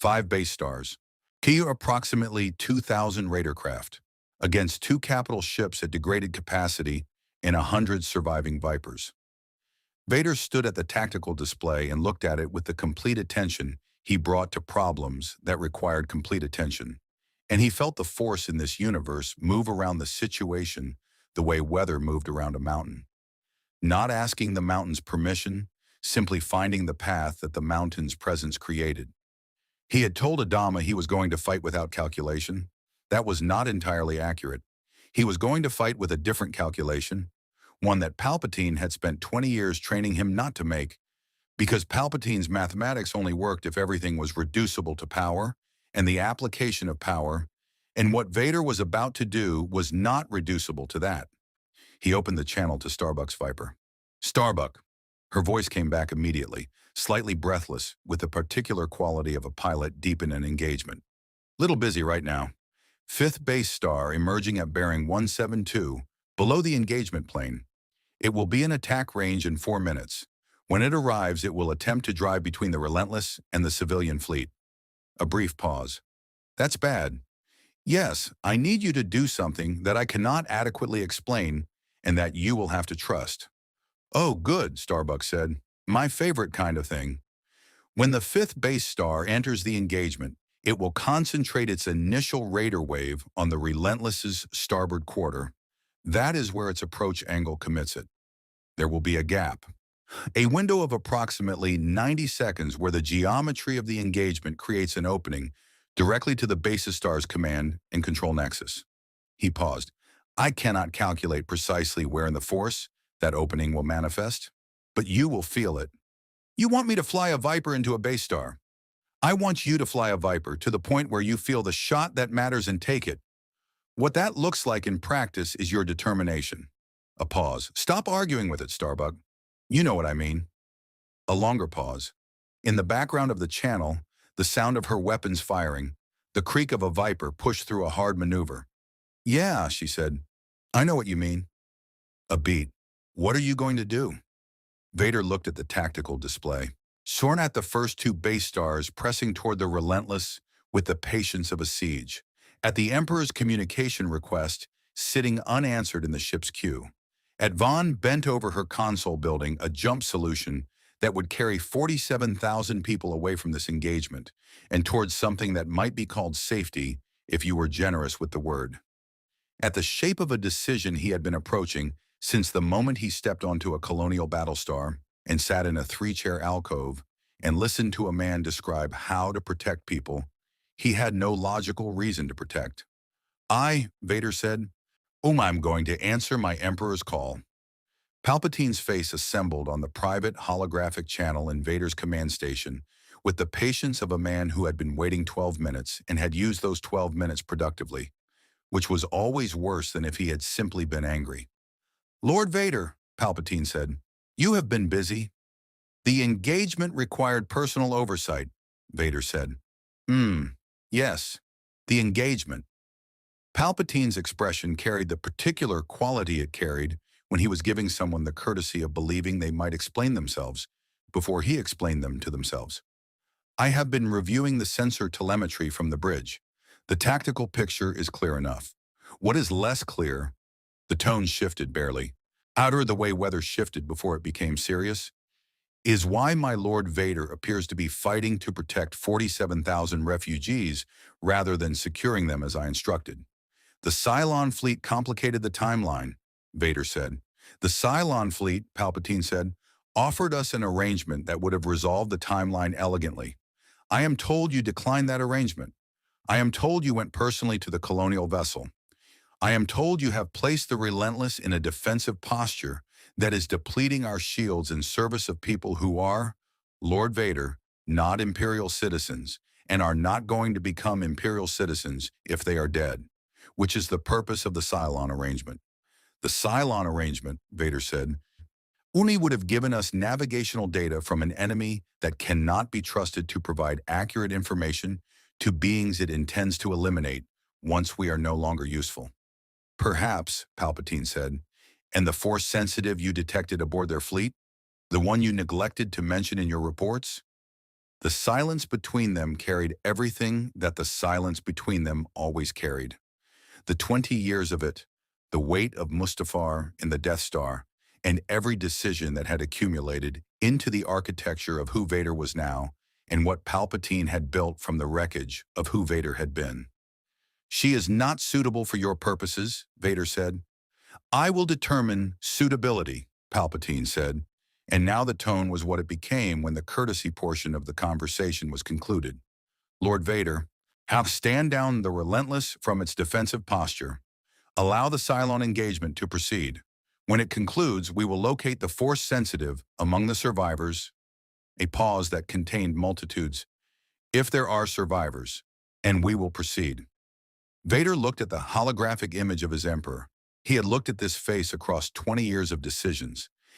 5 base stars, key approximately 2,000 Raider craft, against 2 capital ships at degraded capacity and 100 surviving Vipers. Vader stood at the tactical display and looked at it with the complete attention he brought to problems that required complete attention. And he felt the force in this universe move around the situation the way weather moved around a mountain. Not asking the mountain's permission, simply finding the path that the mountain's presence created. He had told Adama he was going to fight without calculation. That was not entirely accurate. He was going to fight with a different calculation, one that Palpatine had spent 20 years training him not to make, because Palpatine's mathematics only worked if everything was reducible to power and the application of power, and what Vader was about to do was not reducible to that. He opened the channel to Starbuck's Viper. "Starbuck." Her voice came back immediately. slightly breathless, with the particular quality of a pilot deep in an engagement. Little busy right now. Fifth base star emerging at bearing 172, below the engagement plane. It will be in attack range in 4 minutes. When it arrives, it will attempt to drive between the Relentless and the civilian fleet. A brief pause. That's bad. Yes, I need you to do something that I cannot adequately explain and that you will have to trust. Oh, good, Starbuck said. My favorite kind of thing. When the fifth base star enters the engagement, it will concentrate its initial radar wave on the Relentless's starboard quarter. That is where its approach angle commits it. There will be a gap, a window of approximately 90 seconds where the geometry of the engagement creates an opening directly to the base star's command and control nexus. He paused. I cannot calculate precisely where in the force that opening will manifest, but you will feel it. You want me to fly a Viper into a base star. I want you to fly a Viper to the point where you feel the shot that matters and take it. What that looks like in practice is your determination. A pause. Stop arguing with it, Starbuck. You know what I mean. A longer pause. In the background of the channel, the sound of her weapons firing, the creak of a Viper pushed through a hard maneuver. Yeah, she said. I know what you mean. A beat. What are you going to do? Vader looked at the tactical display. Shorn at the first two base stars pressing toward the Relentless with the patience of a siege. At the Emperor's communication request, sitting unanswered in the ship's queue. At Vaughn bent over her console building a jump solution that would carry 47,000 people away from this engagement and towards something that might be called safety if you were generous with the word. At the shape of a decision he had been approaching since the moment he stepped onto a colonial Battlestar and sat in a 3-chair alcove and listened to a man describe how to protect people he had no logical reason to protect. Vader said, I'm going to answer my Emperor's call. Palpatine's face assembled on the private holographic channel in Vader's command station with the patience of a man who had been waiting 12 minutes and had used those 12 minutes productively, which was always worse than if he had simply been angry. Lord Vader, Palpatine said, you have been busy. The engagement required personal oversight, Vader said. Yes, the engagement. Palpatine's expression carried the particular quality it carried when he was giving someone the courtesy of believing they might explain themselves before he explained them to themselves. I have been reviewing the sensor telemetry from the bridge. The tactical picture is clear enough. What is less clear? The tone shifted barely, outer the way weather shifted before it became serious, is why my Lord Vader appears to be fighting to protect 47,000 refugees rather than securing them as I instructed. The Cylon fleet complicated the timeline, Vader said. The Cylon fleet, Palpatine said, offered us an arrangement that would have resolved the timeline elegantly. I am told you declined that arrangement. I am told you went personally to the colonial vessel. I am told you have placed the Relentless in a defensive posture that is depleting our shields in service of people who are, Lord Vader, not Imperial citizens, and are not going to become Imperial citizens if they are dead, which is the purpose of the Cylon arrangement. The Cylon arrangement, Vader said, Uni would have given us navigational data from an enemy that cannot be trusted to provide accurate information to beings it intends to eliminate once we are no longer useful. Perhaps, Palpatine said, and the Force-sensitive you detected aboard their fleet? The one you neglected to mention in your reports? The silence between them carried everything that the silence between them always carried. The 20 years of it, the weight of Mustafar in the Death Star, and every decision that had accumulated into the architecture of who Vader was now and what Palpatine had built from the wreckage of who Vader had been. She is not suitable for your purposes, Vader said. I will determine suitability, Palpatine said, and now the tone was what it became when the courtesy portion of the conversation was concluded. Lord Vader, have stand down the Relentless from its defensive posture. Allow the Cylon engagement to proceed. When it concludes, we will locate the Force-sensitive among the survivors, a pause that contained multitudes, if there are survivors, and we will proceed. Vader looked at the holographic image of his Emperor. He had looked at this face across 20 years of decisions,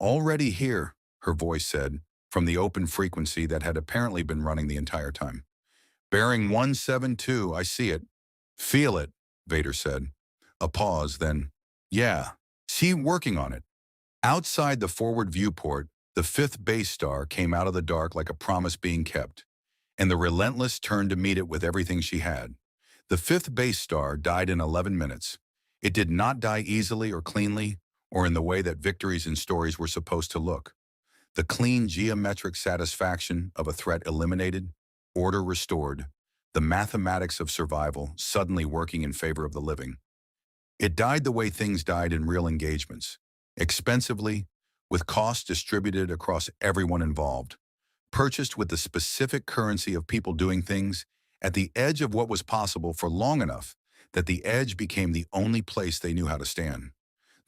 Already here, her voice said, from the open frequency that had apparently been running the entire time. Bearing 172, I see it. Feel it, Vader said. A pause, then, yeah, see working on it. Outside the forward viewport, the fifth base star came out of the dark like a promise being kept, and the Relentless turned to meet it with everything she had. The fifth base star died in 11 minutes. It did not die easily or cleanly, or in the way that victories in stories were supposed to look. The clean geometric satisfaction of a threat eliminated, order restored, the mathematics of survival suddenly working in favor of the living. It died the way things died in real engagements, expensively, with costs distributed across everyone involved, purchased with the specific currency of people doing things at the edge of what was possible for long enough that the edge became the only place they knew how to stand.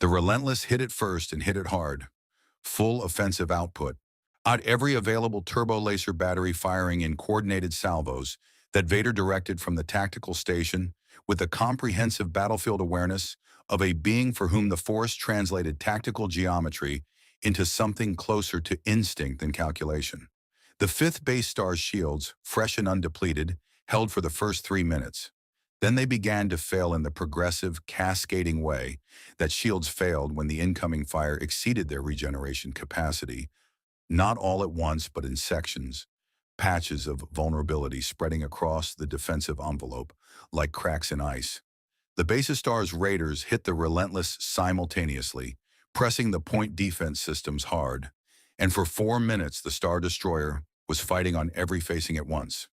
The Relentless hit it first and hit it hard. Full offensive output. At every available turbo laser battery firing in coordinated salvos that Vader directed from the tactical station with the comprehensive battlefield awareness of a being for whom the Force translated tactical geometry into something closer to instinct than calculation. The fifth base star's shields, fresh and undepleted, held for the first 3 minutes. Then they began to fail in the progressive, cascading way that shields failed when the incoming fire exceeded their regeneration capacity, not all at once but in sections, patches of vulnerability spreading across the defensive envelope like cracks in ice. The Battlestar's raiders hit the Relentless simultaneously, pressing the point defense systems hard, and for 4 minutes the Star Destroyer was fighting on every facing at once.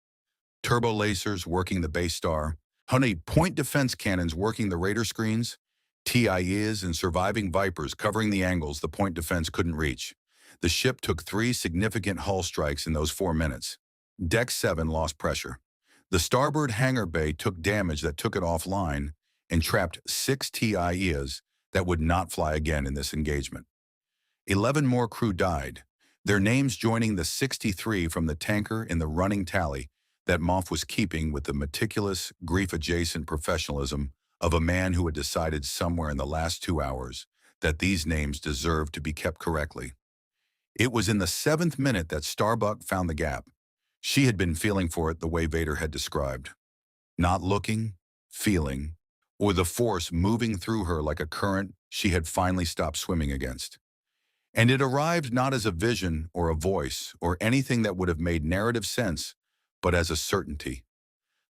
Turbo lasers working the base star, honey point defense cannons working the raider screens, TIEs and surviving Vipers covering the angles the point defense couldn't reach. The ship took 3 significant hull strikes in those 4 minutes. Deck 7 lost pressure. The starboard hangar bay took damage that took it offline and trapped 6 TIEs that would not fly again in this engagement. 11 more crew died, their names joining the 63 from the tanker in the running tally that Moff was keeping with the meticulous, grief-adjacent professionalism of a man who had decided somewhere in the last 2 hours that these names deserved to be kept correctly. It was in the 7th minute that Starbuck found the gap. She had been feeling for it the way Vader had described. Not looking, feeling, or the Force moving through her like a current she had finally stopped swimming against. And it arrived not as a vision or a voice or anything that would have made narrative sense, but as a certainty.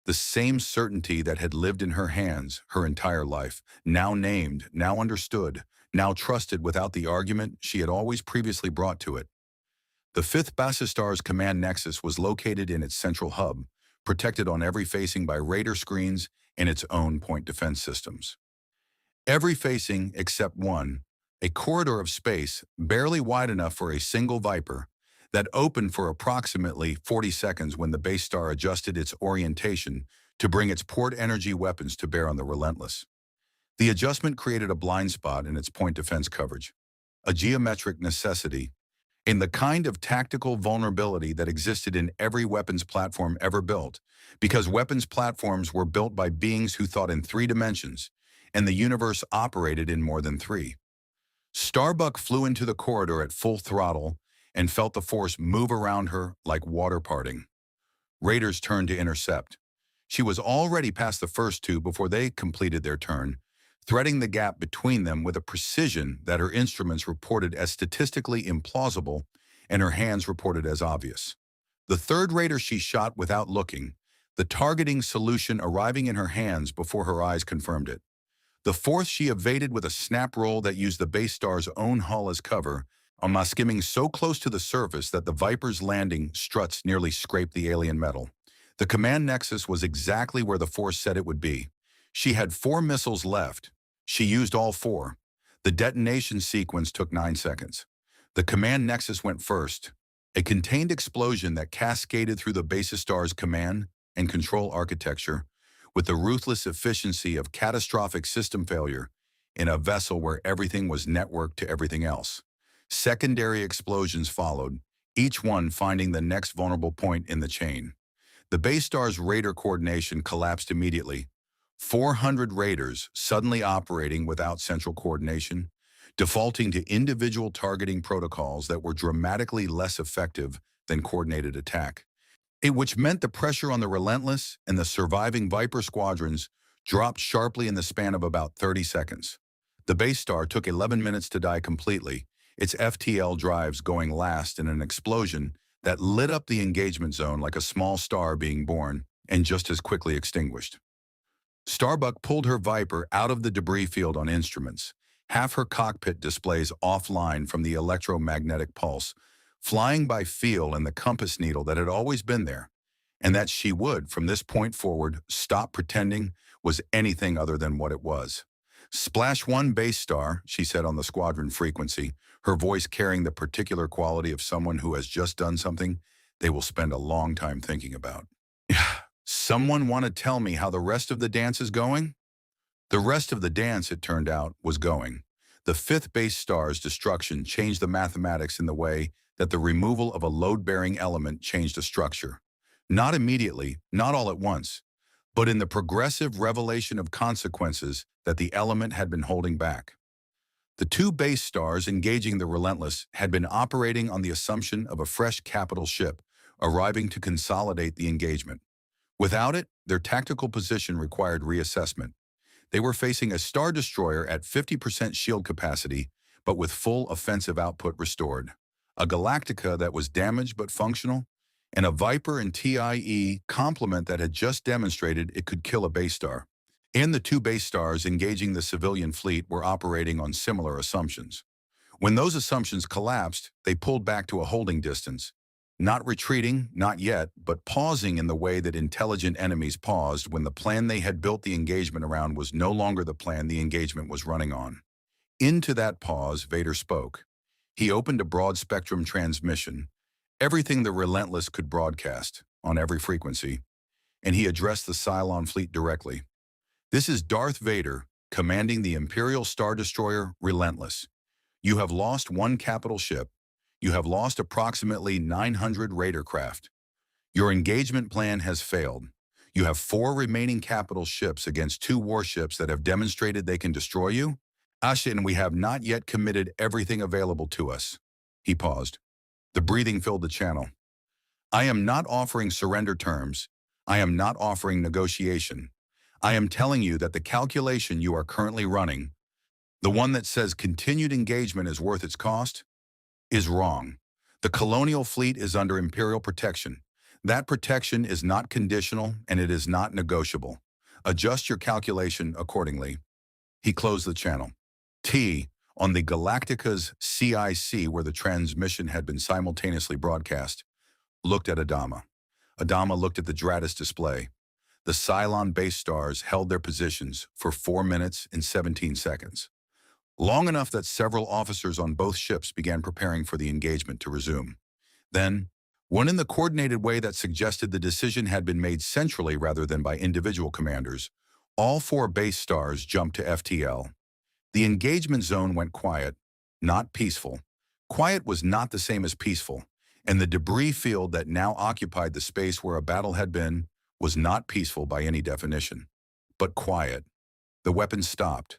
The same certainty that had lived in her hands her entire life, now named, now understood, now trusted without the argument she had always previously brought to it. The 5th Battlestar's command nexus was located in its central hub, protected on every facing by radar screens and its own point defense systems. Every facing except one, a corridor of space barely wide enough for a single Viper, that opened for approximately 40 seconds when the base star adjusted its orientation to bring its port energy weapons to bear on the Relentless. The adjustment created a blind spot in its point defense coverage, a geometric necessity, in the kind of tactical vulnerability that existed in every weapons platform ever built, because weapons platforms were built by beings who thought in 3 dimensions, and the universe operated in more than 3. Starbuck flew into the corridor at full throttle and felt the Force move around her like water parting. Raiders turned to intercept. She was already past the first 2 before they completed their turn, threading the gap between them with a precision that her instruments reported as statistically implausible and her hands reported as obvious. The 3rd raider she shot without looking, the targeting solution arriving in her hands before her eyes confirmed it. The 4th she evaded with a snap roll that used the base star's own hull as cover, on skimming so close to the surface that the Viper's landing struts nearly scraped the alien metal. The command nexus was exactly where the Force said it would be. She had 4 missiles left. She used all 4. The detonation sequence took 9 seconds. The command nexus went first, a contained explosion that cascaded through the Battlestar's command and control architecture with the ruthless efficiency of catastrophic system failure in a vessel where everything was networked to everything else. Secondary explosions followed, each one finding the next vulnerable point in the chain. The Battlestar's radar coordination collapsed immediately. 400 raiders suddenly operating without central coordination, defaulting to individual targeting protocols that were dramatically less effective than coordinated attack. Which meant the pressure on the Relentless and the surviving Viper squadrons dropped sharply in the span of about 30 seconds. The base star took 11 minutes to die completely, its FTL drives going last in an explosion that lit up the engagement zone like a small star being born and just as quickly extinguished. Starbuck pulled her Viper out of the debris field on instruments, half her cockpit displays offline from the electromagnetic pulse, flying by feel and the compass needle that had always been there, and that she would, from this point forward, stop pretending was anything other than what it was. Splash 1 base star, she said on the squadron frequency, her voice carrying the particular quality of someone who has just done something they will spend a long time thinking about. Someone want to tell me how the rest of the dance is going? The rest of the dance, it turned out, was going. The 5th base star's destruction changed the mathematics in the way that the removal of a load-bearing element changed a structure. Not immediately, not all at once, but in the progressive revelation of consequences that the element had been holding back. The 2 base stars engaging the Relentless had been operating on the assumption of a fresh capital ship, arriving to consolidate the engagement. Without it, their tactical position required reassessment. They were facing a Star Destroyer at 50% shield capacity, but with full offensive output restored, a Galactica that was damaged but functional, and a Viper and TIE complement that had just demonstrated it could kill a base star. And the 2 base stars engaging the civilian fleet were operating on similar assumptions. When those assumptions collapsed, they pulled back to a holding distance, not retreating, not yet, but pausing in the way that intelligent enemies paused when the plan they had built the engagement around was no longer the plan the engagement was running on. Into that pause, Vader spoke. He opened a broad-spectrum transmission, everything the Relentless could broadcast, on every frequency, and he addressed the Cylon fleet directly. This is Darth Vader, commanding the Imperial Star Destroyer Relentless. You have lost 1 capital ship. You have lost approximately 900 Raider craft. Your engagement plan has failed. You have 4 remaining capital ships against 2 warships that have demonstrated they can destroy you. And we have not yet committed everything available to us. He paused. The breathing filled the channel. I am not offering surrender terms. I am not offering negotiation. I am telling you that the calculation you are currently running, the one that says continued engagement is worth its cost, is wrong. The colonial fleet is under Imperial protection. That protection is not conditional and it is not negotiable. Adjust your calculation accordingly. He closed the channel. On the Galactica's CIC, where the transmission had been simultaneously broadcast, looked at Adama. Adama looked at the Dratus display. The Cylon base stars held their positions for 4 minutes and 17 seconds. Long enough that several officers on both ships began preparing for the engagement to resume. Then, one in the coordinated way that suggested the decision had been made centrally rather than by individual commanders, all 4 base stars jumped to FTL. The engagement zone went quiet, not peaceful. Quiet was not the same as peaceful, and the debris field that now occupied the space where a battle had been was not peaceful by any definition, but quiet. The weapons stopped.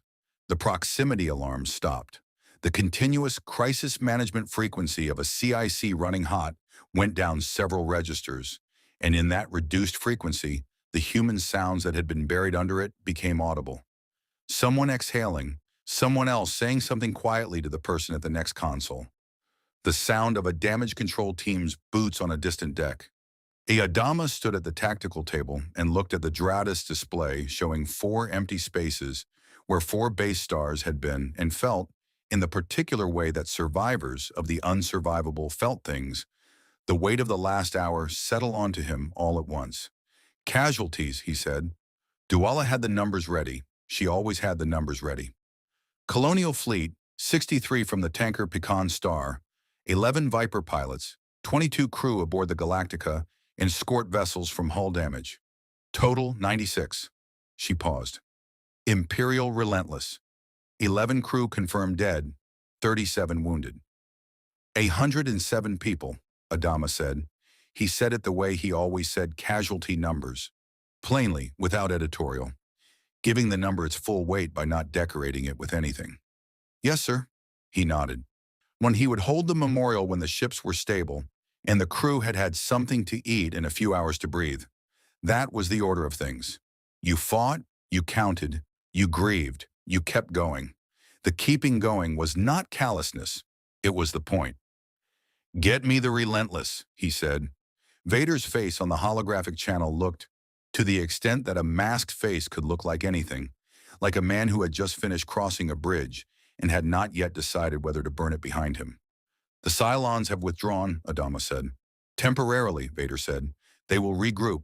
The proximity alarms stopped. The continuous crisis management frequency of a CIC running hot went down several registers, and in that reduced frequency, the human sounds that had been buried under it became audible. Someone exhaling, someone else saying something quietly to the person at the next console. The sound of a damage control team's boots on a distant deck. Adama stood at the tactical table and looked at the Dratus display showing 4 empty spaces where 4 base stars had been, and felt, in the particular way that survivors of the unsurvivable felt things, the weight of the last hour settle onto him all at once. Casualties, he said. Duala had the numbers ready. She always had the numbers ready. Colonial Fleet, 63 from the tanker Pecan Star, 11 Viper pilots, 22 crew aboard the Galactica, and escort vessels from hull damage. Total 96. She paused. Imperial Relentless. 11 crew confirmed dead, 37 wounded. 107 people, Adama said. He said it the way he always said casualty numbers, plainly, without editorial, giving the number its full weight by not decorating it with anything. Yes, sir. He nodded. When he would hold the memorial when the ships were stable, and the crew had had something to eat and a few hours to breathe. That was the order of things. You fought, you counted, you grieved, you kept going. The keeping going was not callousness. It was the point. "Get me the Relentless," he said. Vader's face on the holographic channel looked, to the extent that a masked face could look like anything, like a man who had just finished crossing a bridge and had not yet decided whether to burn it behind him. "The Cylons have withdrawn," Adama said. "Temporarily," Vader said. "They will regroup,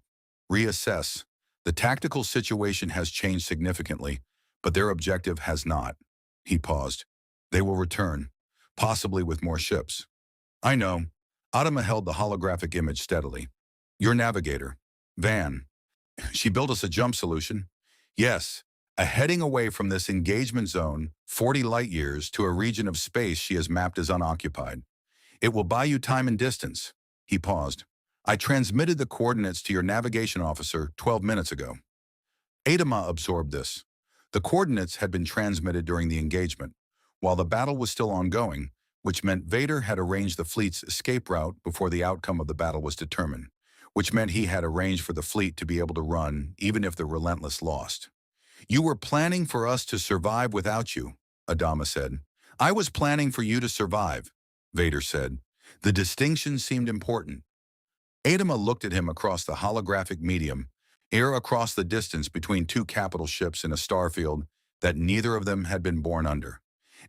reassess. The tactical situation has changed significantly, but their objective has not." He paused. "They will return, possibly with more ships." "I know." Adama held the holographic image steadily. "Your navigator, Van. She built us a jump solution." "Yes, a heading away from this engagement zone, 40 light years, to a region of space she has mapped as unoccupied. It will buy you time and distance." He paused. "I transmitted the coordinates to your navigation officer 12 minutes ago." Adama absorbed this. The coordinates had been transmitted during the engagement, while the battle was still ongoing, which meant Vader had arranged the fleet's escape route before the outcome of the battle was determined, which meant he had arranged for the fleet to be able to run even if the Relentless lost. "You were planning for us to survive without you," Adama said. "I was planning for you to survive," Vader said. The distinction seemed important. Adama looked at him across the holographic medium, across the distance between two capital ships in a starfield that neither of them had been born under,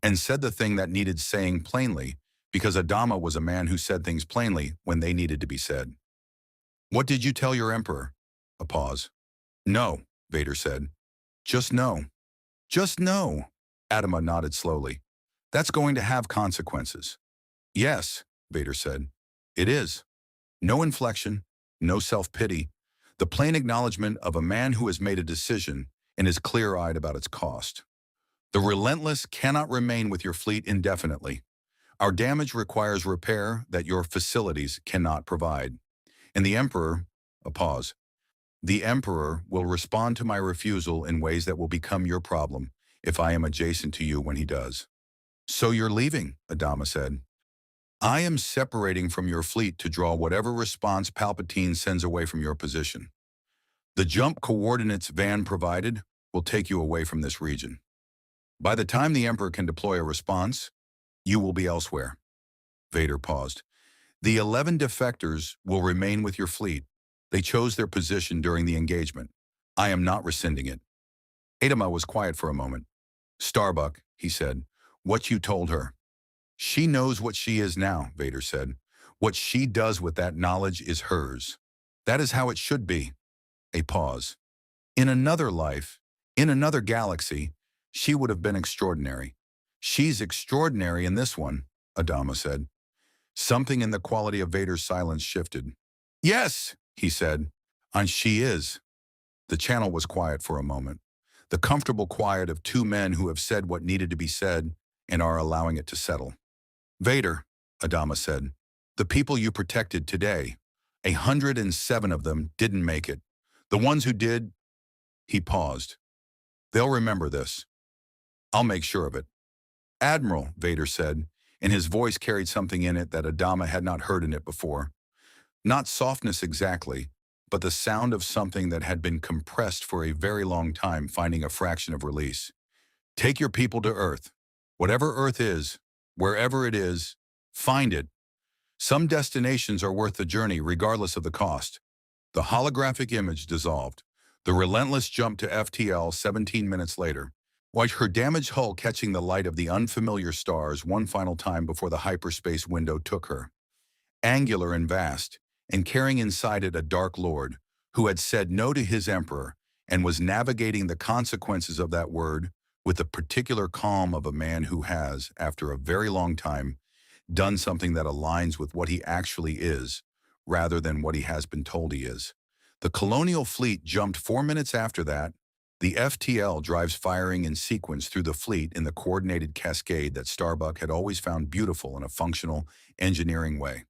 and said the thing that needed saying plainly, because Adama was a man who said things plainly when they needed to be said. "What did you tell your Emperor?" A pause. "No," Vader said. "Just no." "Just no," Adama nodded slowly. "That's going to have consequences." "Yes," Vader said. "It is." No inflection, no self-pity, the plain acknowledgement of a man who has made a decision and is clear-eyed about its cost. "The Relentless cannot remain with your fleet indefinitely. Our damage requires repair that your facilities cannot provide. And the Emperor," a pause, "the Emperor will respond to my refusal in ways that will become your problem if I am adjacent to you when he does." "So you're leaving," Adama said. "I am separating from your fleet to draw whatever response Palpatine sends away from your position. The jump coordinates Van provided will take you away from this region. By the time the Emperor can deploy a response, you will be elsewhere." Vader paused. "The 11 defectors will remain with your fleet. They chose their position during the engagement. I am not rescinding it." Adama was quiet for a moment. "Starbuck," he said, "what you told her." "She knows what she is now," Vader said. "What she does with that knowledge is hers. That is how it should be." A pause. "In another life, in another galaxy, she would have been extraordinary. She's extraordinary in this one," Adama said. Something in the quality of Vader's silence shifted. "Yes," he said, "and she is." The channel was quiet for a moment. The comfortable quiet of two men who have said what needed to be said and are allowing it to settle. "Vader," Adama said, "the people you protected today, 107 of them didn't make it. The ones who did," he paused, "they'll remember this. I'll make sure of it." "Admiral," Vader said, and his voice carried something in it that Adama had not heard in it before. Not softness exactly, but the sound of something that had been compressed for a very long time, finding a fraction of release. "Take your people to Earth. Whatever Earth is, wherever it is, find it. Some destinations are worth the journey regardless of the cost." The holographic image dissolved. The Relentless jumped to FTL 17 minutes later, watch her damaged hull catching the light of the unfamiliar stars one final time before the hyperspace window took her. Angular and vast, and carrying inside it a Dark Lord, who had said no to his Emperor and was navigating the consequences of that word with the particular calm of a man who has, after a very long time, done something that aligns with what he actually is, rather than what he has been told he is. The colonial fleet jumped 4 minutes after that. The FTL drives firing in sequence through the fleet in the coordinated cascade that Starbuck had always found beautiful in a functional, engineering way.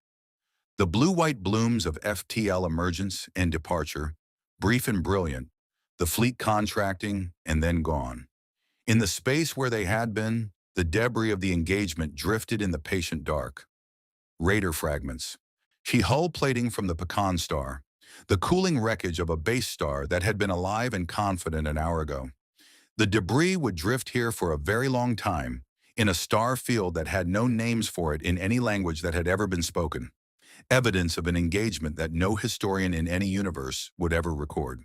The blue-white blooms of FTL emergence and departure, brief and brilliant, the fleet contracting and then gone. In the space where they had been, The debris of the engagement drifted in the patient dark. Raider fragments. She hull plating from the Pecan star, the cooling wreckage of a base star that had been alive and confident an hour ago. The debris would drift here for a very long time, in a star field that had no names for it in any language that had ever been spoken, evidence of an engagement that no historian in any universe would ever record.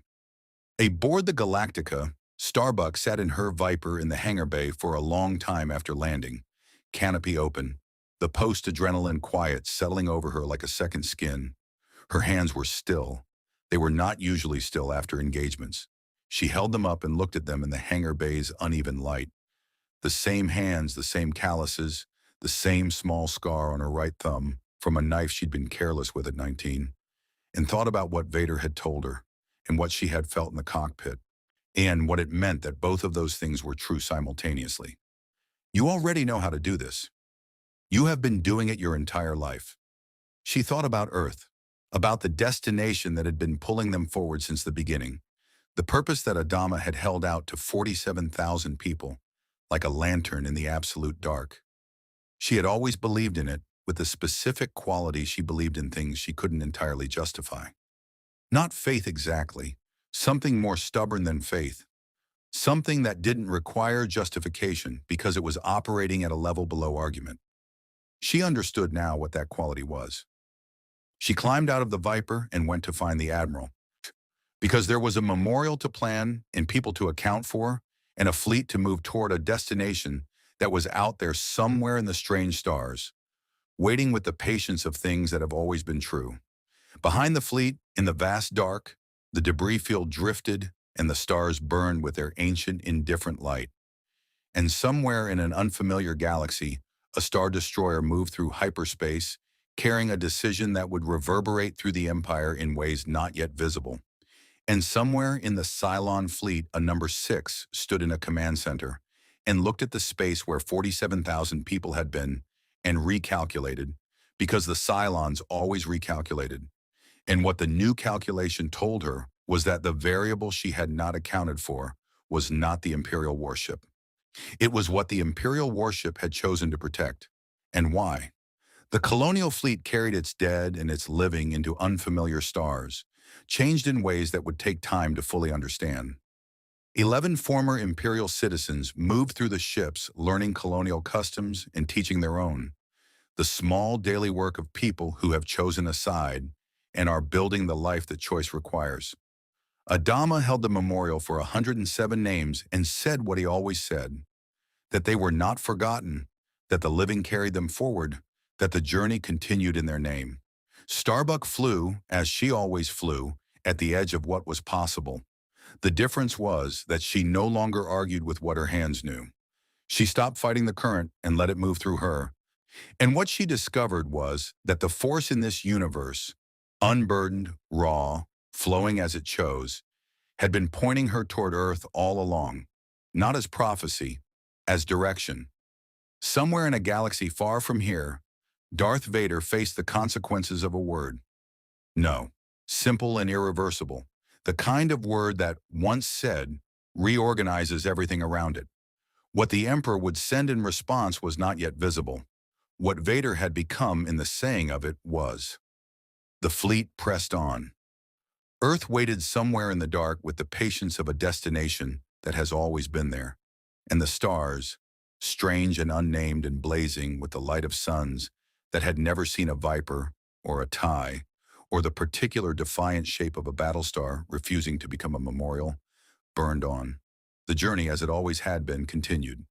Aboard the Galactica, Starbuck sat in her Viper in the hangar bay for a long time after landing, canopy open, the post-adrenaline quiet settling over her like a second skin. Her hands were still. They were not usually still after engagements. She held them up and looked at them in the hangar bay's uneven light. The same hands, the same calluses, the same small scar on her right thumb from a knife she'd been careless with at 19, and thought about what Vader had told her and what she had felt in the cockpit, and what it meant that both of those things were true simultaneously. You already know how to do this. You have been doing it your entire life. She thought about Earth, about the destination that had been pulling them forward since the beginning, the purpose that Adama had held out to 47,000 people, like a lantern in the absolute dark. She had always believed in it, with the specific quality she believed in things she couldn't entirely justify. Not faith exactly, something more stubborn than faith, something that didn't require justification because it was operating at a level below argument. She understood now what that quality was. She climbed out of the Viper and went to find the Admiral. Because there was a memorial to plan and people to account for, and a fleet to move toward a destination that was out there somewhere in the strange stars, waiting with the patience of things that have always been true. Behind the fleet, in the vast dark, the debris field drifted and the stars burned with their ancient, indifferent light. And somewhere in an unfamiliar galaxy, a star destroyer moved through hyperspace, carrying a decision that would reverberate through the Empire in ways not yet visible. And somewhere in the Cylon fleet, a number 6 stood in a command center and looked at the space where 47,000 people had been and recalculated, because the Cylons always recalculated. And what the new calculation told her was that the variable she had not accounted for was not the Imperial warship. It was what the Imperial warship had chosen to protect. And why? The colonial fleet carried its dead and its living into unfamiliar stars, changed in ways that would take time to fully understand. 11 former Imperial citizens moved through the ships, learning colonial customs and teaching their own. The small daily work of people who have chosen a side and are building the life that choice requires. Adama held the memorial for 107 names and said what he always said, that they were not forgotten, that the living carried them forward, that the journey continued in their name. Starbuck flew, as she always flew, at the edge of what was possible. The difference was that she no longer argued with what her hands knew. She stopped fighting the current and let it move through her. And what she discovered was that the force in this universe, unburdened, raw, flowing as it chose, had been pointing her toward Earth all along, not as prophecy, as direction. Somewhere in a galaxy far from here, Darth Vader faced the consequences of a word. No, simple and irreversible, the kind of word that, once said, reorganizes everything around it. What the Emperor would send in response was not yet visible. What Vader had become in the saying of it was. The fleet pressed on. Earth waited somewhere in the dark with the patience of a destination that has always been there. And the stars, strange and unnamed and blazing with the light of suns that had never seen a Viper or a tie, or the particular defiant shape of a Battlestar refusing to become a memorial, burned on. The journey, as it always had been, continued.